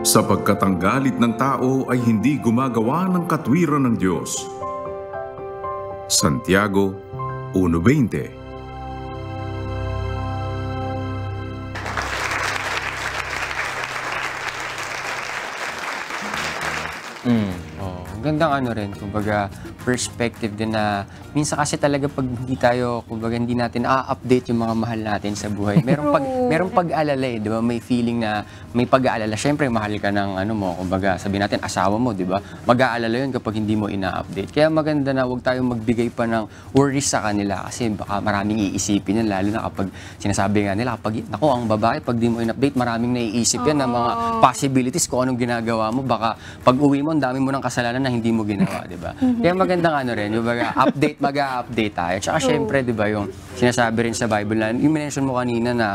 S18: Sapagkat ang galit ng tao ay hindi gumagawa ng katwiran ng Diyos. Santiago 1:20.
S13: Gandang ano rin, kumbaga perspective din na minsan kasi talaga pag hindi tayo, kumbaga hindi natin update yung mga mahal natin sa buhay. Merong pag-alala eh, di ba? May feeling na may pag-aalala. Siyempre, mahal ka ng ano mo, kumbaga sabihin natin asawa mo, di ba? Mag-aalala yun kapag hindi mo ina-update. Kaya maganda na huwag tayong magbigay pa ng worries sa kanila kasi baka maraming iisipin yan, lalo na kapag sinasabi nga nila, kapag, naku, ang babae, pag di mo in-update, maraming naiisip yan ng mga possibilities kung anong ginagawa mo. Baka pag uwi mo, ang dami mo ng kasalanan na hindi mo ginawa, di ba? Kaya magandang ano rin, yung mag-update tayo. Tsaka syempre, di ba, yung sinasabi rin sa Bible na, yung mention mo kanina na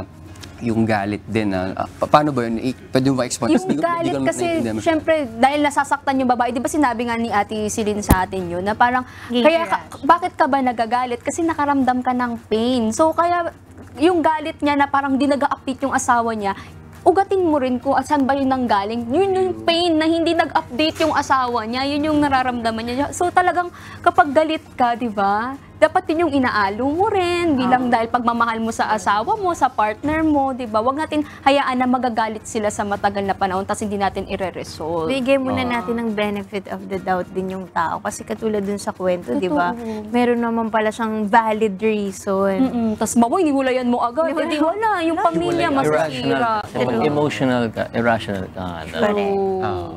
S13: yung galit din na, paano ba yun? Pwede mo ba explain?
S12: Yung galit kasi, syempre, dahil nasasaktan yung babae, di ba sinabi nga ni Ate Celine sa atin yun, na parang, kaya bakit ka ba nagagalit? Kasi nakaramdam ka ng pain. So, kaya, yung galit niya na parang di nag-update yung asawa niya, ugatin mo rin kung saan ba yun nanggaling. Yun yung pain na hindi nag-update yung asawa niya, yun yung nararamdaman niya. So talagang kapag galit ka, di ba, dapat yun yung inaalo mo rin bilang dahil pagmamahal mo sa asawa mo, sa partner mo, di ba? Huwag natin hayaan na magagalit sila sa matagal na panahon tapos hindi natin ire-resolve.
S14: Bigay muna natin ng benefit of the doubt din yung tao kasi katulad dun sa kwento, di ba? Meron naman pala siyang valid reason.
S12: Tapos maboy, niwulayan mo agad. Hindi wala. Yung pamilya masasira.
S11: Kapag emotional ka, irrational ka.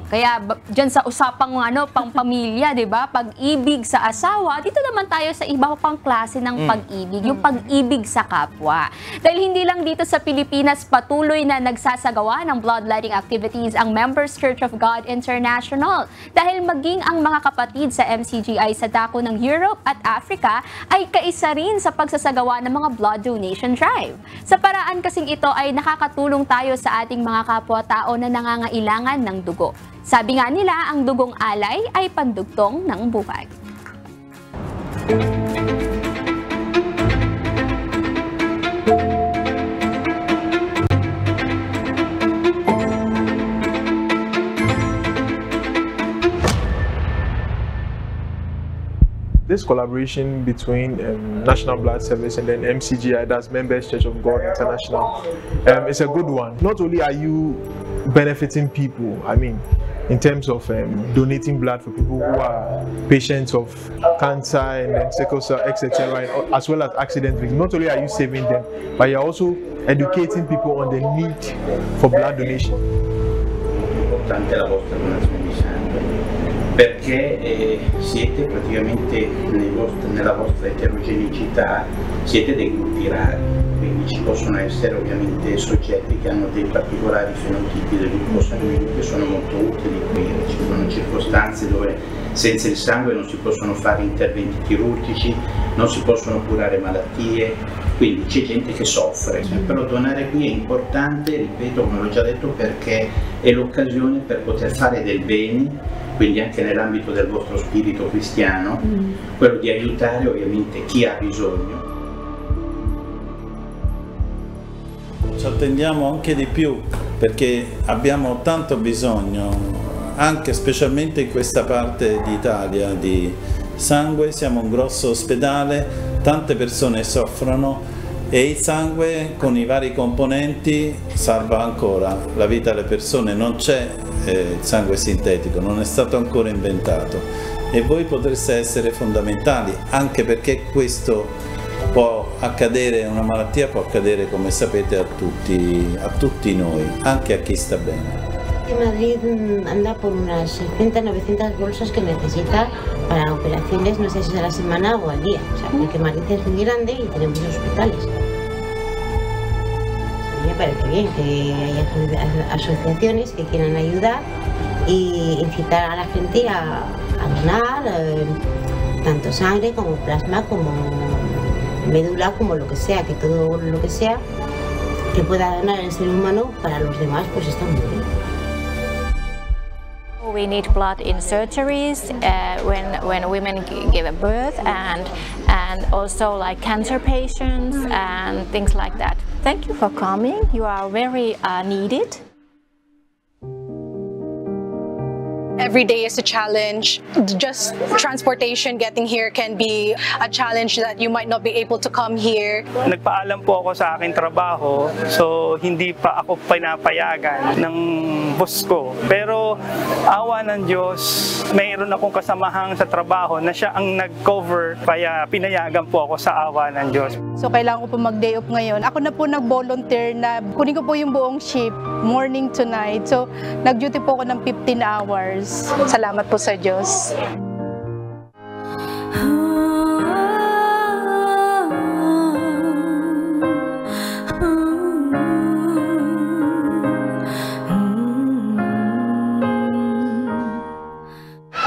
S12: Kaya dyan sa usapang pang pamilya, di ba? Pag-ibig sa asawa, dito naman tayo sa iba pang klase ng pag-ibig, yung pag-ibig sa kapwa. Dahil hindi lang dito sa Pilipinas patuloy na nagsasagawa ng bloodletting activities ang Members Church of God International. Dahil maging ang mga kapatid sa MCGI sa dako ng Europe at Africa ay kaisa rin sa pagsasagawa ng mga blood donation drive. Sa paraan kasing ito ay nakakatulong tayo sa ating mga kapwa-tao na nangangailangan ng dugo. Sabi nga nila, ang dugong alay ay pandugtong ng buhay.
S19: This collaboration between National Blood Service and then MCGI, that's Members Church of God International, is a good one. Not only are you benefiting people, I mean, in terms of donating blood for people who are patients of cancer and then sickle cell, etc., right, as well as accident victims. Not only are you saving them, but you're also educating people on the need for blood donation.
S20: Importante la vostra donazione di sangue, perché siete praticamente nella vostra eterogeneità, siete dei gruppi rari, quindi ci possono essere ovviamente soggetti che hanno dei particolari fenotipi del gruppo sanguigno che sono molto utili qui. Ci sono circostanze dove senza il sangue non si possono fare interventi chirurgici, non si possono curare malattie, quindi c'è gente che soffre. Però donare qui è importante, ripeto, come l'ho già detto, perché è l'occasione per poter fare del bene, quindi anche nell'ambito del vostro spirito cristiano, quello di aiutare ovviamente chi ha bisogno.
S21: Ci attendiamo anche di più perché abbiamo tanto bisogno, anche specialmente in questa parte d'Italia, di sangue. Siamo un grosso ospedale, tante persone soffrono e il sangue con i vari componenti salva ancora la vita alle persone. Non c'è il sangue sintetico, non è stato ancora inventato e voi potreste essere fondamentali, anche perché questo può accadere, una malattia può accadere, come sapete, a tutti noi, anche a chi sta bene.
S22: Madrid anda por unas 900 bolsas que necesita para operaciones, no sé si a la semana o al día. O sea, porque Madrid es muy grande y tenemos hospitales. Me parece bien que haya asociaciones que quieran ayudar y incitar a la gente a donar tanto sangre como plasma, como médula, como lo que sea, que todo lo que sea que pueda donar el ser humano para los demás, pues está muy bien.
S23: We need blood in surgeries when women give birth and also like cancer patients and things like that. Thank you for coming. You are very needed.
S24: Every day is a challenge. Just transportation getting here can be a challenge that you might not be able to come here.
S25: Nagpaalam po ako sa aking trabaho, so hindi pa ako pinapayagan ng boss ko. Pero awa ng Diyos, mayroon akong kasamahang sa trabaho na siya ang nag-cover, kaya pinayagan po ako sa awa ng Diyos.
S28: So kailangan ko po mag-day off ngayon. Ako na po nag-volunteer na kunin ko po yung buong shift, morning to night. So nag-duty po ako ng 15 hours. Salamat po sa Diyos.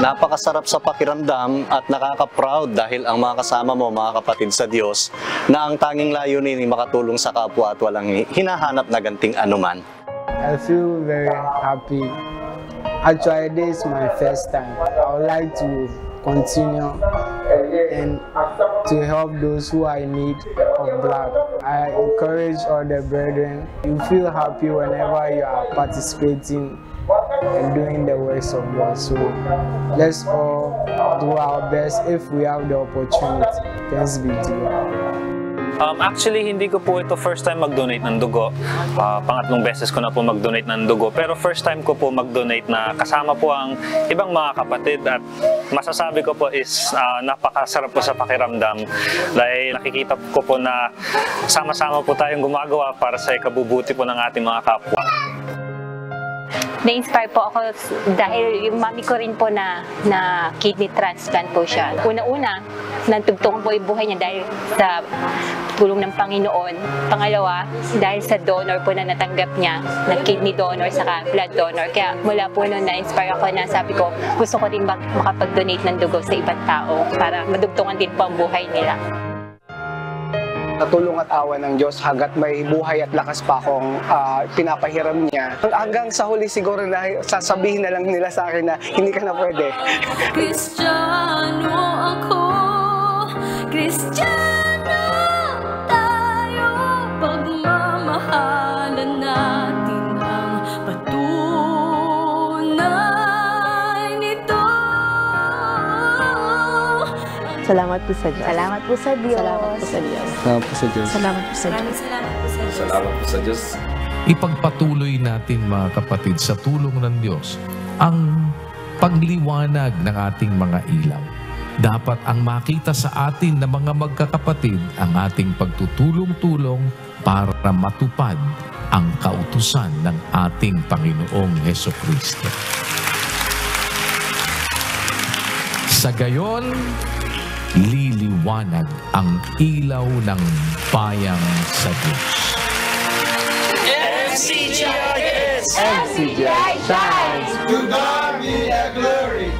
S29: Napakasarap sa pakiramdam at nakaka-proud dahil ang mga kasama mo, mga kapatid sa Diyos, na ang tanging layunin ay makatulong sa kapwa at walang hinahanap na ganting anuman.
S30: I feel very happy. Actually, this is my first time. I would like to continue and to help those who are in need of blood. I encourage all the brethren. You feel happy whenever you are participating and doing the works of God. So let's all do our best if we have the opportunity. Thanks be to God.
S31: Actually, hindi ko po ito first time mag-donate ng dugo. Pangatlong beses ko na po mag-donate ng dugo. Pero first time ko po mag-donate na kasama po ang ibang mga kapatid. At masasabi ko po is napakasarap po sa pakiramdam. Dahil nakikita ko po na sama-sama po tayong gumagawa para sa ikabubuti po ng ating mga kapwa.
S32: Na-inspire po ako dahil yung mami ko rin po na kidney transplant po siya. Una-una, nagtugtong po yung buhay niya dahil sa tulong ng Panginoon. Pangalawa, dahil sa donor po na natanggap niya, na kidney donor saka blood donor. Kaya mula po noon na-inspire ako na sabi ko, gusto ko din makapag-donate ng dugo sa ibang tao para madugtungan din po ang buhay nila.
S33: Sa tulong at awa ng Diyos, hanggat may buhay at lakas pa akong pinapahiram niya. Hanggang sa huli siguro na sasabihin na lang nila sa akin na hindi ka na pwede.
S34: Kristiyano ako, Kristiyano tayo, pagmamahalan natin ang patunay nito.
S14: Salamat po sa Diyos.
S12: Salamat po sa Diyos.
S14: Salamat po sa Diyos.
S13: Salamat po sa Diyos.
S14: Salamat po sa Diyos.
S34: Salamat po sa Diyos.
S1: Salamat po sa Diyos.
S2: Ipagpatuloy natin mga kapatid sa tulong ng Diyos ang pagliwanag ng ating mga ilaw. Dapat ang makita sa atin na mga magkakapatid ang ating pagtutulong-tulong para matupad ang kautusan ng ating Panginoong Hesukristo. Sa gayon, liliwanag ang ilaw ng bayang sa Diyos.
S34: MCGI
S1: shines. To God be the glory.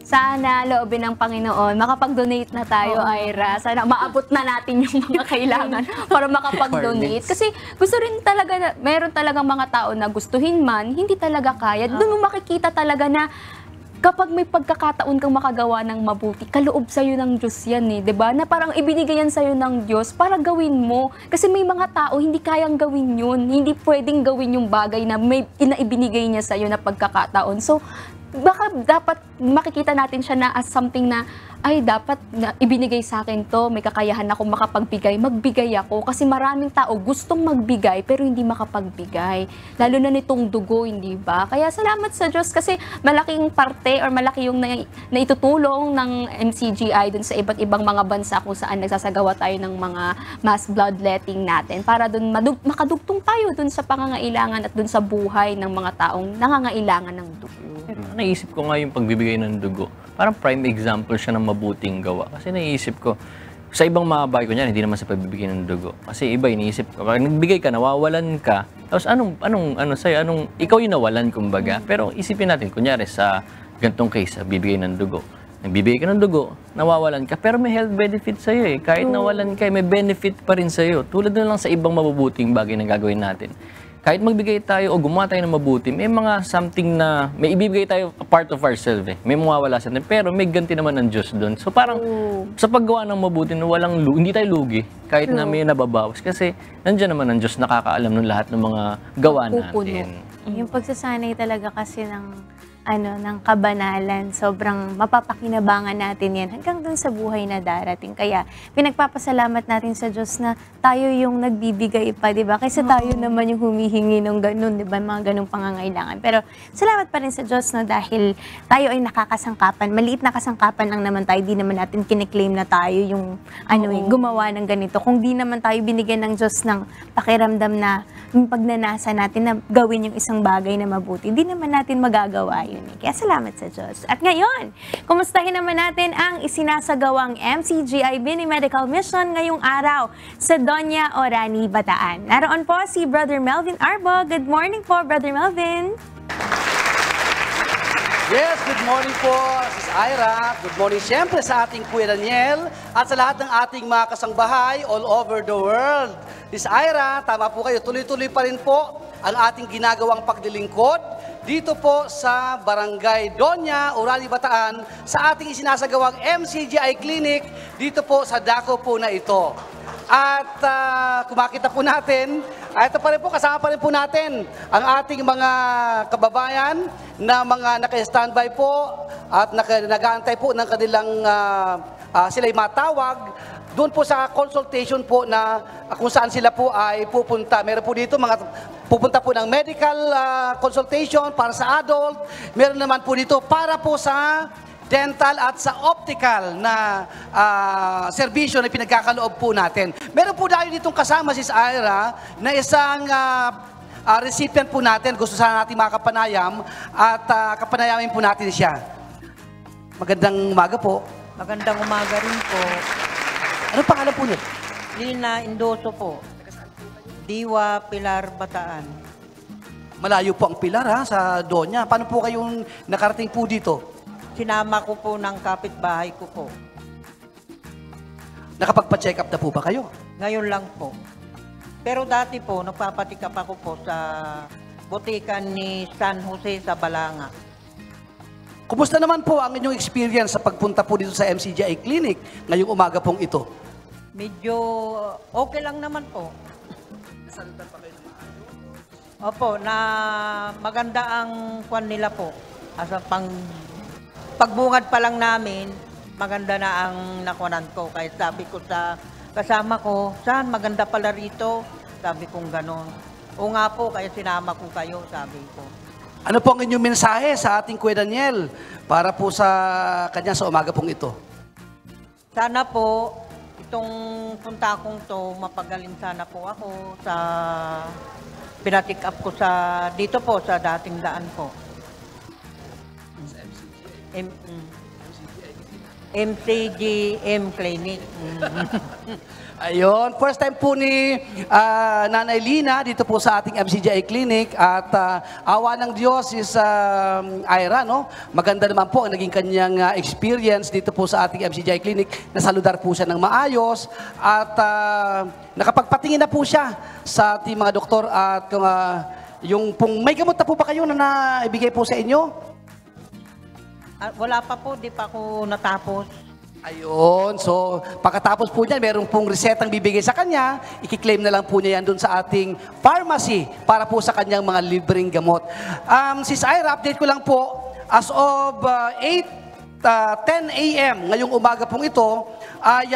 S12: Sana loobin ng Panginoon, makapag-donate na tayo, Ira. Sana maabot na natin yung mga kailangan para makapag-donate. Kasi gusto rin talaga, meron talagang mga tao na gustuhin man, hindi talaga kaya. Doon mo makikita talaga na kapag may pagkakataon kang makagawa ng mabuti, kaloob sa'yo ng Diyos yan eh, 'di ba? Na parang ibinigay yan sa'yo ng Diyos para gawin mo. Kasi may mga tao hindi kayang gawin yun. Hindi pwedeng gawin yung bagay na may ibinigay niya sa'yo na pagkakataon. So, baka dapat makikita natin siya na as something na, ay dapat na ibinigay sa akin to, may kakayahan ako makapagbigay, magbigay ako. Kasi maraming tao gustong magbigay pero hindi makapagbigay. Lalo na nitong dugo, hindi ba? Kaya salamat sa Diyos kasi malaking parte or malaki yung naitutulong ng MCGI dun sa iba't ibang mga bansa kung saan nagsasagawa tayo ng mga mass bloodletting natin para dun makadugtong tayo dun sa pangangailangan at dun sa buhay ng mga taong nangangailangan ng dugo.
S11: Naisip ko nga yung pagbibigay ng dugo. Parang prime example siya ng mabuting gawa. Kasi naisip ko, sa ibang mga bagay ko niyan, hindi naman sa pagbibigay ng dugo. Kasi iba, iniisip ko, pag nagbigay ka, nawawalan ka, tapos ikaw yung nawalan, kumbaga. Pero isipin natin, kunyari sa gantong case, bibigay ng dugo. Nagbibigay ka ng dugo, nawawalan ka, pero may health benefit sa'yo eh. Kahit nawalan ka, may benefit pa rin sa'yo. Tulad na lang sa ibang mabubuting bagay na gagawin natin. Kahit magbigay tayo o gumawa tayo ng mabuti, may mga something na, may ibibigay tayo a part of ourselves eh. May mawawala sa atin, pero may ganti naman ng Diyos doon. So parang sa paggawa ng mabuti, hindi tayo lugi kahit na may nababawas. Kasi nandiyan naman ang Diyos, nakakaalam ng lahat ng mga gawa natin.
S14: Yung pagsasanay talaga kasi ng kabanalan, sobrang mapapakinabangan natin yan hanggang dun sa buhay na darating. Kaya pinagpapasalamat natin sa Diyos na tayo yung nagbibigay pa, di ba? Kaysa tayo naman yung humihingi ng ganun, di ba? Mga ganung pangangailangan. Pero salamat pa rin sa Diyos na dahil tayo ay nakakasangkapan. Maliit na kasangkapan lang naman tayo. Di naman natin kiniklaim na tayo yung gumawa ng ganito. Kung di naman tayo binigyan ng Diyos ng pakiramdam na yung pagnanasa natin na gawin yung isang bagay na mabuti, di naman natin magagawa yun. Kaya salamat sa Diyos. At ngayon, kumustahin naman natin ang isinasagawang MCGI Bini Medical Mission ngayong araw sa Doña Orani, Bataan. Naroon po si Brother Melvin Arbo. Good morning po, Brother Melvin.
S3: Yes, good morning po, Sis Ira. Good morning siyempre sa ating Kuya Daniel at sa lahat ng ating mga kasangbahay all over the world. Sis Ira, tama po kayo, tuloy-tuloy pa rin po ang ating ginagawang paglilingkod dito po sa Barangay Doña Orani, Bataan sa ating isinasagawang MCGI Clinic dito po sa dako po na ito. At kung makita po natin, ito pa rin po, kasama pa rin po natin ang ating mga kababayan na mga naka-standby po at nag-aantay po ng kanilang sila'y matawag doon po sa consultation po na kung saan sila po ay pupunta. Meron po dito mga pupunta po ng medical consultation para sa adult. Meron naman po dito para po sa dental at sa optical na serbisyo na pinagkakaloob po natin. Meron po tayo ditong kasama, Sis Ira, na isang recipient po natin. Gusto sana natin makapanayam at kapanayamin po natin siya. Magandang umaga po.
S4: Magandang umaga rin po.
S3: Ano pangalan po niyo?
S4: Lina Indoso po. Diwa, Pilar, Bataan.
S3: Malayo po ang Pilar sa Doña. Paano po kayong nakarating po dito?
S4: Sinama ko po ng kapitbahay ko po.
S3: Nakapagpa-check up na po ba kayo?
S4: Ngayon lang po. Pero dati po, nagpapatikap ako po sa botikan ni San Jose sa Balanga.
S3: Kumusta naman po ang inyong experience sa pagpunta po dito sa MCGI Clinic ngayong umaga pong ito?
S4: Medyo okay lang naman po. Opo, na maganda ang kwan nila po. Asa pagbungad pa lang namin, maganda na ang nakunan ko. Kaya sabi ko sa kasama ko, saan maganda pala rito? Sabi kong gano'n. O nga po, kaya sinama ko kayo, sabi ko.
S3: Ano po ang inyong mensahe sa ating Kuya Daniel para po sa kanya sa umaga pong ito?
S4: Sana po, itong punta kong to, mapagaling sana po ako sa pinatik up ko sa dito po, sa dating daan po. MCGM Clinic.
S3: Ayun, first time po ni Nanay Lina dito po sa ating MCGI Clinic at awa ng Diyos is Ira, no? Maganda naman po ang naging kanyang experience dito po sa ating MCGI Clinic. Nasaludar po siya ng maayos at nakapagpatingin na po siya sa ating mga doktor at yung pong may gamot na po ba kayo na naibigay po sa inyo?
S4: Wala pa po, di pa ako natapos.
S3: Ayun, so pagkatapos po niyan, meron pong resetang bibigay sa kanya, ikiklaim na lang po niya yan dun sa ating pharmacy para po sa kanyang mga libreng gamot. Sis Ira, update ko lang po, as of 10 a.m. ngayong umaga pong ito,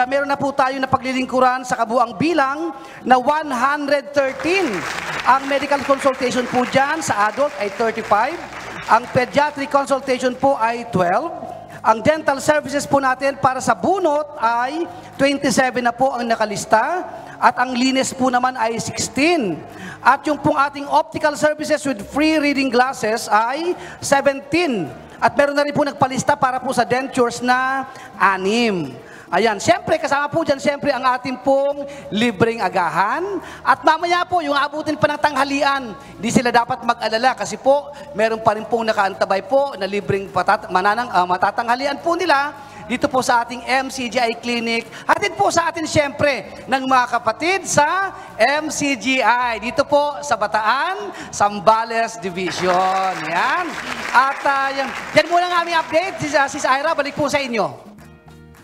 S3: meron na po tayo na paglilingkuran sa kabuang bilang na 113. Ang medical consultation po dyan sa adult ay 35. Ang pediatric consultation po ay 12. Ang dental services po natin para sa bunot ay 27 na po ang nakalista. At ang linis po naman ay 16. At yung pong ating optical services with free reading glasses ay 17. At meron na rin po nagpalista para po sa dentures na 6. Ayan, siyempre, kasama po dyan, siyempre, ang ating pong libreng agahan. At mamaya po, yung abutin pa ng tanghalian, hindi sila dapat mag-alala kasi po, meron pa rin pong nakaantabay po na libreng matatanghalian po nila dito po sa ating MCGI Clinic. Hatid po sa atin, siyempre, ng mga kapatid sa MCGI. Dito po sa Bataan, Zambales Division. Yan. At yan muna ang aming update. Sis Ira, balik po sa inyo.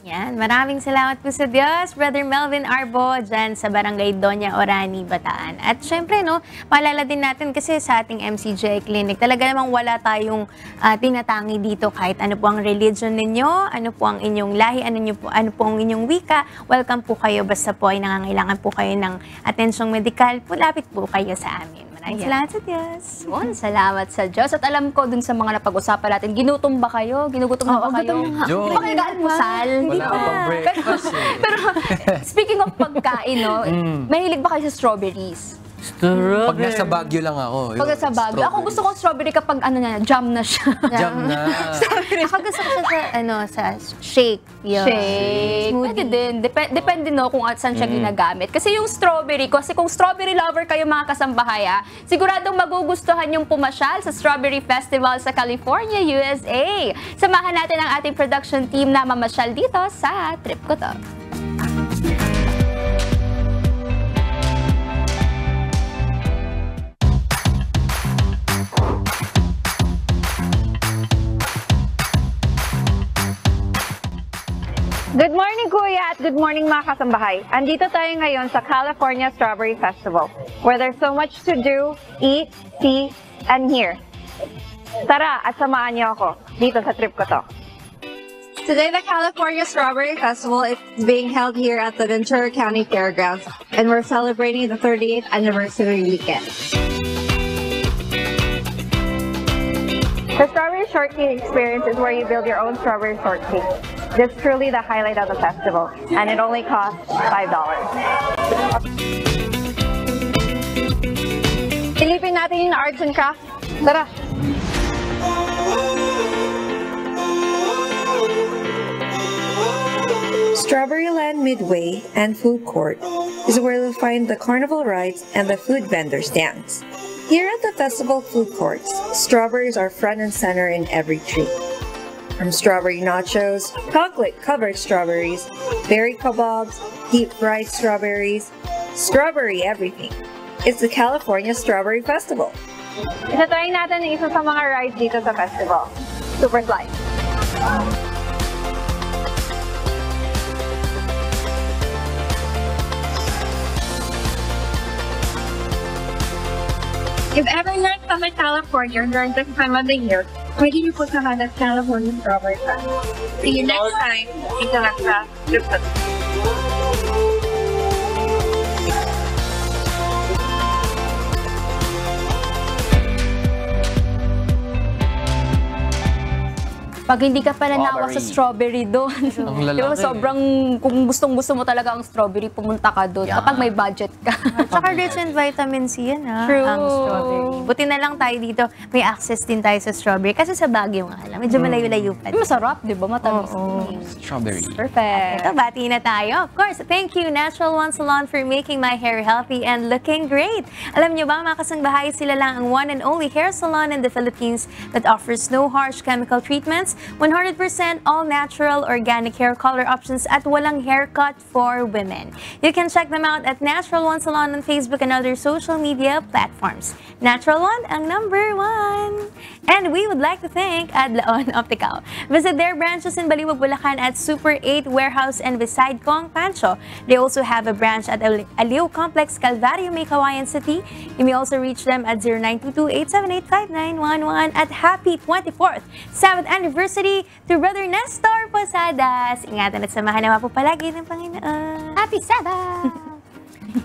S14: Yan, maraming salamat po sa Diyos, Brother Melvin Arbo, dyan sa Barangay Doña Orani, Bataan. At syempre, no, paalala din natin kasi sa ating MCGI Clinic, talaga namang wala tayong tinatangi dito kahit ano po ang religion ninyo, ano po ang inyong lahi, ano po ang inyong wika. Welcome po kayo, basta po ay nangangailangan po kayo ng atensyong medikal, lapit po kayo sa amin. Maraming salamat sa Diyos.
S12: Yun, salamat sa Diyos. At alam ko dun sa mga napag-usapan natin, ginutom ba kayo? Ginugutom na ba kayo? Di ba kayo gaalmusal?
S11: Wala ka pang breakfast eh.
S12: Pero speaking of pagkain, no, mahilig ba kayo sa strawberries?
S11: Strawberry.
S5: Pag nasa Baguio lang ako.
S12: Pag nasa Baguio. Ako gusto ko strawberry kapag jam na siya.
S5: Jam na.
S14: Ako gusto ko siya sa shake.
S12: Shake. Pwede din. Depende no kung saan siya ginagamit. Kasi yung strawberry, kasi kung strawberry lover kayo mga kasambahay, siguradong magugustuhan yung pumasyal sa Strawberry Festival sa California, USA. Samahan natin ang ating production team na mamasyal dito sa trip ko to.
S6: Good morning, Kuya, at good morning, mga kasambahay. Andito tayo ngayon sa California Strawberry Festival, where there's so much to do, eat, see, and hear. Tara, at samahan niyo ako dito sa trip ko to.
S7: Today, the California Strawberry Festival is being held here at the Ventura County Fairgrounds, and we're celebrating the 38th anniversary weekend.
S6: The Strawberry Shortcake experience is where you build your own strawberry shortcake. This is truly the highlight of the festival, and it only costs $5. Silipin natin yung arts and crafts. Tara!
S7: Strawberryland Midway and Food Court is where you'll find the carnival rides and the food vendor stands. Here at the festival food courts, strawberries are front and center in every treat. From strawberry nachos, chocolate-covered strawberries, berry kebabs, deep-fried strawberries, strawberry everything. It's the California Strawberry Festival.
S6: Isa-try natin ang isa sa mga rides dito sa festival. Super Slide.
S7: If ever you're in Southern California during this time of the year, Pwede niyo po samahan at California Strawberry Fest. See you next time. Ito lang sa
S12: Pag hindi ka pa nanawa sa strawberry doon,
S11: Ang lalaki.
S12: di ba sobrang, kung gustong-gusto mo talaga ang strawberry, pumunta ka doon.
S11: Yeah.
S12: Kapag may budget ka.
S14: Tsaka rich in vitamin C yan, ha?
S12: True.
S14: Ang strawberry. Buti na lang tayo dito, may access din tayo sa strawberry. Kasi sa Baguio nga lang, medyo malayo-layo pa.
S12: Masarap, di ba? Matamis.
S13: Strawberry.
S12: Perfect.
S14: Ito, bati na tayo. Of course, thank you, Natural One Salon, for making my hair healthy and looking great. Alam niyo ba, mga kasangbahay, sila lang ang one and only hair salon in the Philippines that offers no harsh chemical treatments, 100% all-natural organic hair color options at walang haircut for women. You can check them out at Natural One Salon on Facebook and other social media platforms. Natural One, ang #1. And we would like to thank Adlaon Optical. Visit their branches in Baliwag, Bulacan at Super 8 Warehouse and beside Kong Pancho. They also have a branch at Aliw Complex, Calvario, May, Cagayan City. You may also reach them at 0922-878-5911 at happy 24th 7th anniversary to Brother Nestor Posadas. Ingatan at samahan naman po palagi ng Panginoon.
S12: Happy Sabbath!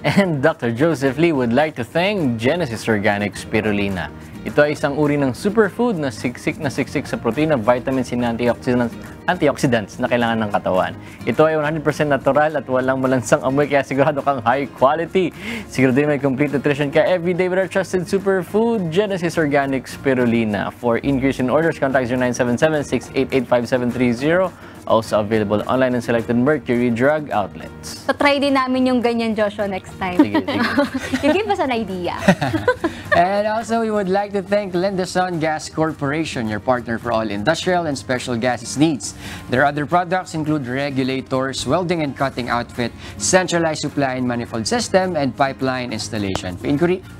S11: And Dr. Joseph Lee would like to thank Genesis Organic Spirulina. Ito ay isang uri ng superfood na siksik sa protina, vitamins and antioxidants na kailangan ng katawan. Ito ay 100% natural at walang malansang amoy, kaya sigurado kang high quality. Siguro din may complete nutrition ka everyday with our trusted superfood, Genesis Organic Spirulina. For increase in orders, contact 0977-688-5730. Also available online in selected Mercury Drug outlets.
S12: So try din namin yung ganyan, Joshua, next time.
S11: Sige.
S12: You give us an idea.
S13: And also, we would like to thank Lendason Gas Corporation, your partner for all industrial and special gases needs. Their other products include regulators, welding and cutting outfit, centralized supply and manifold system, and pipeline installation.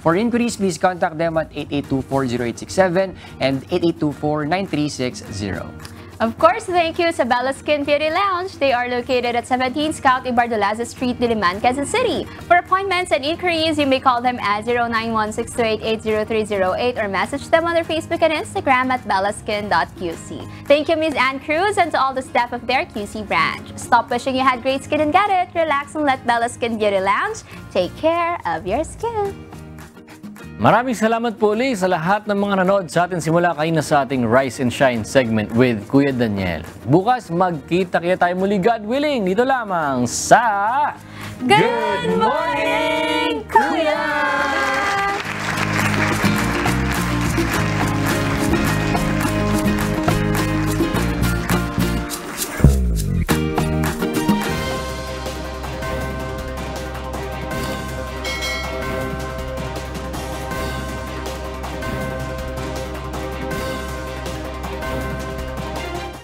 S13: For inquiries, please contact them at 8824-0867 and 8824-9360.
S12: Of course, thank you sa Bella Skin Beauty Lounge. They are located at 17 Scout Ibardolaza Street, Diliman, Quezon City. For appointments and inquiries, you may call them at 091628800308 or message them on their Facebook and Instagram at bellaskin.qc. Thank you, Ms. Ann Cruz, and to all the staff of their QC branch. Stop wishing you had great skin and get it. Relax and let Bella Skin Beauty Lounge take care of your skin.
S11: Maraming salamat po ulit sa lahat ng mga nanood sa atin simula kanina sa ating Rise and Shine segment with Kuya Daniel. Bukas magkita kaya tayo muli, God willing, dito lamang sa
S12: Good Morning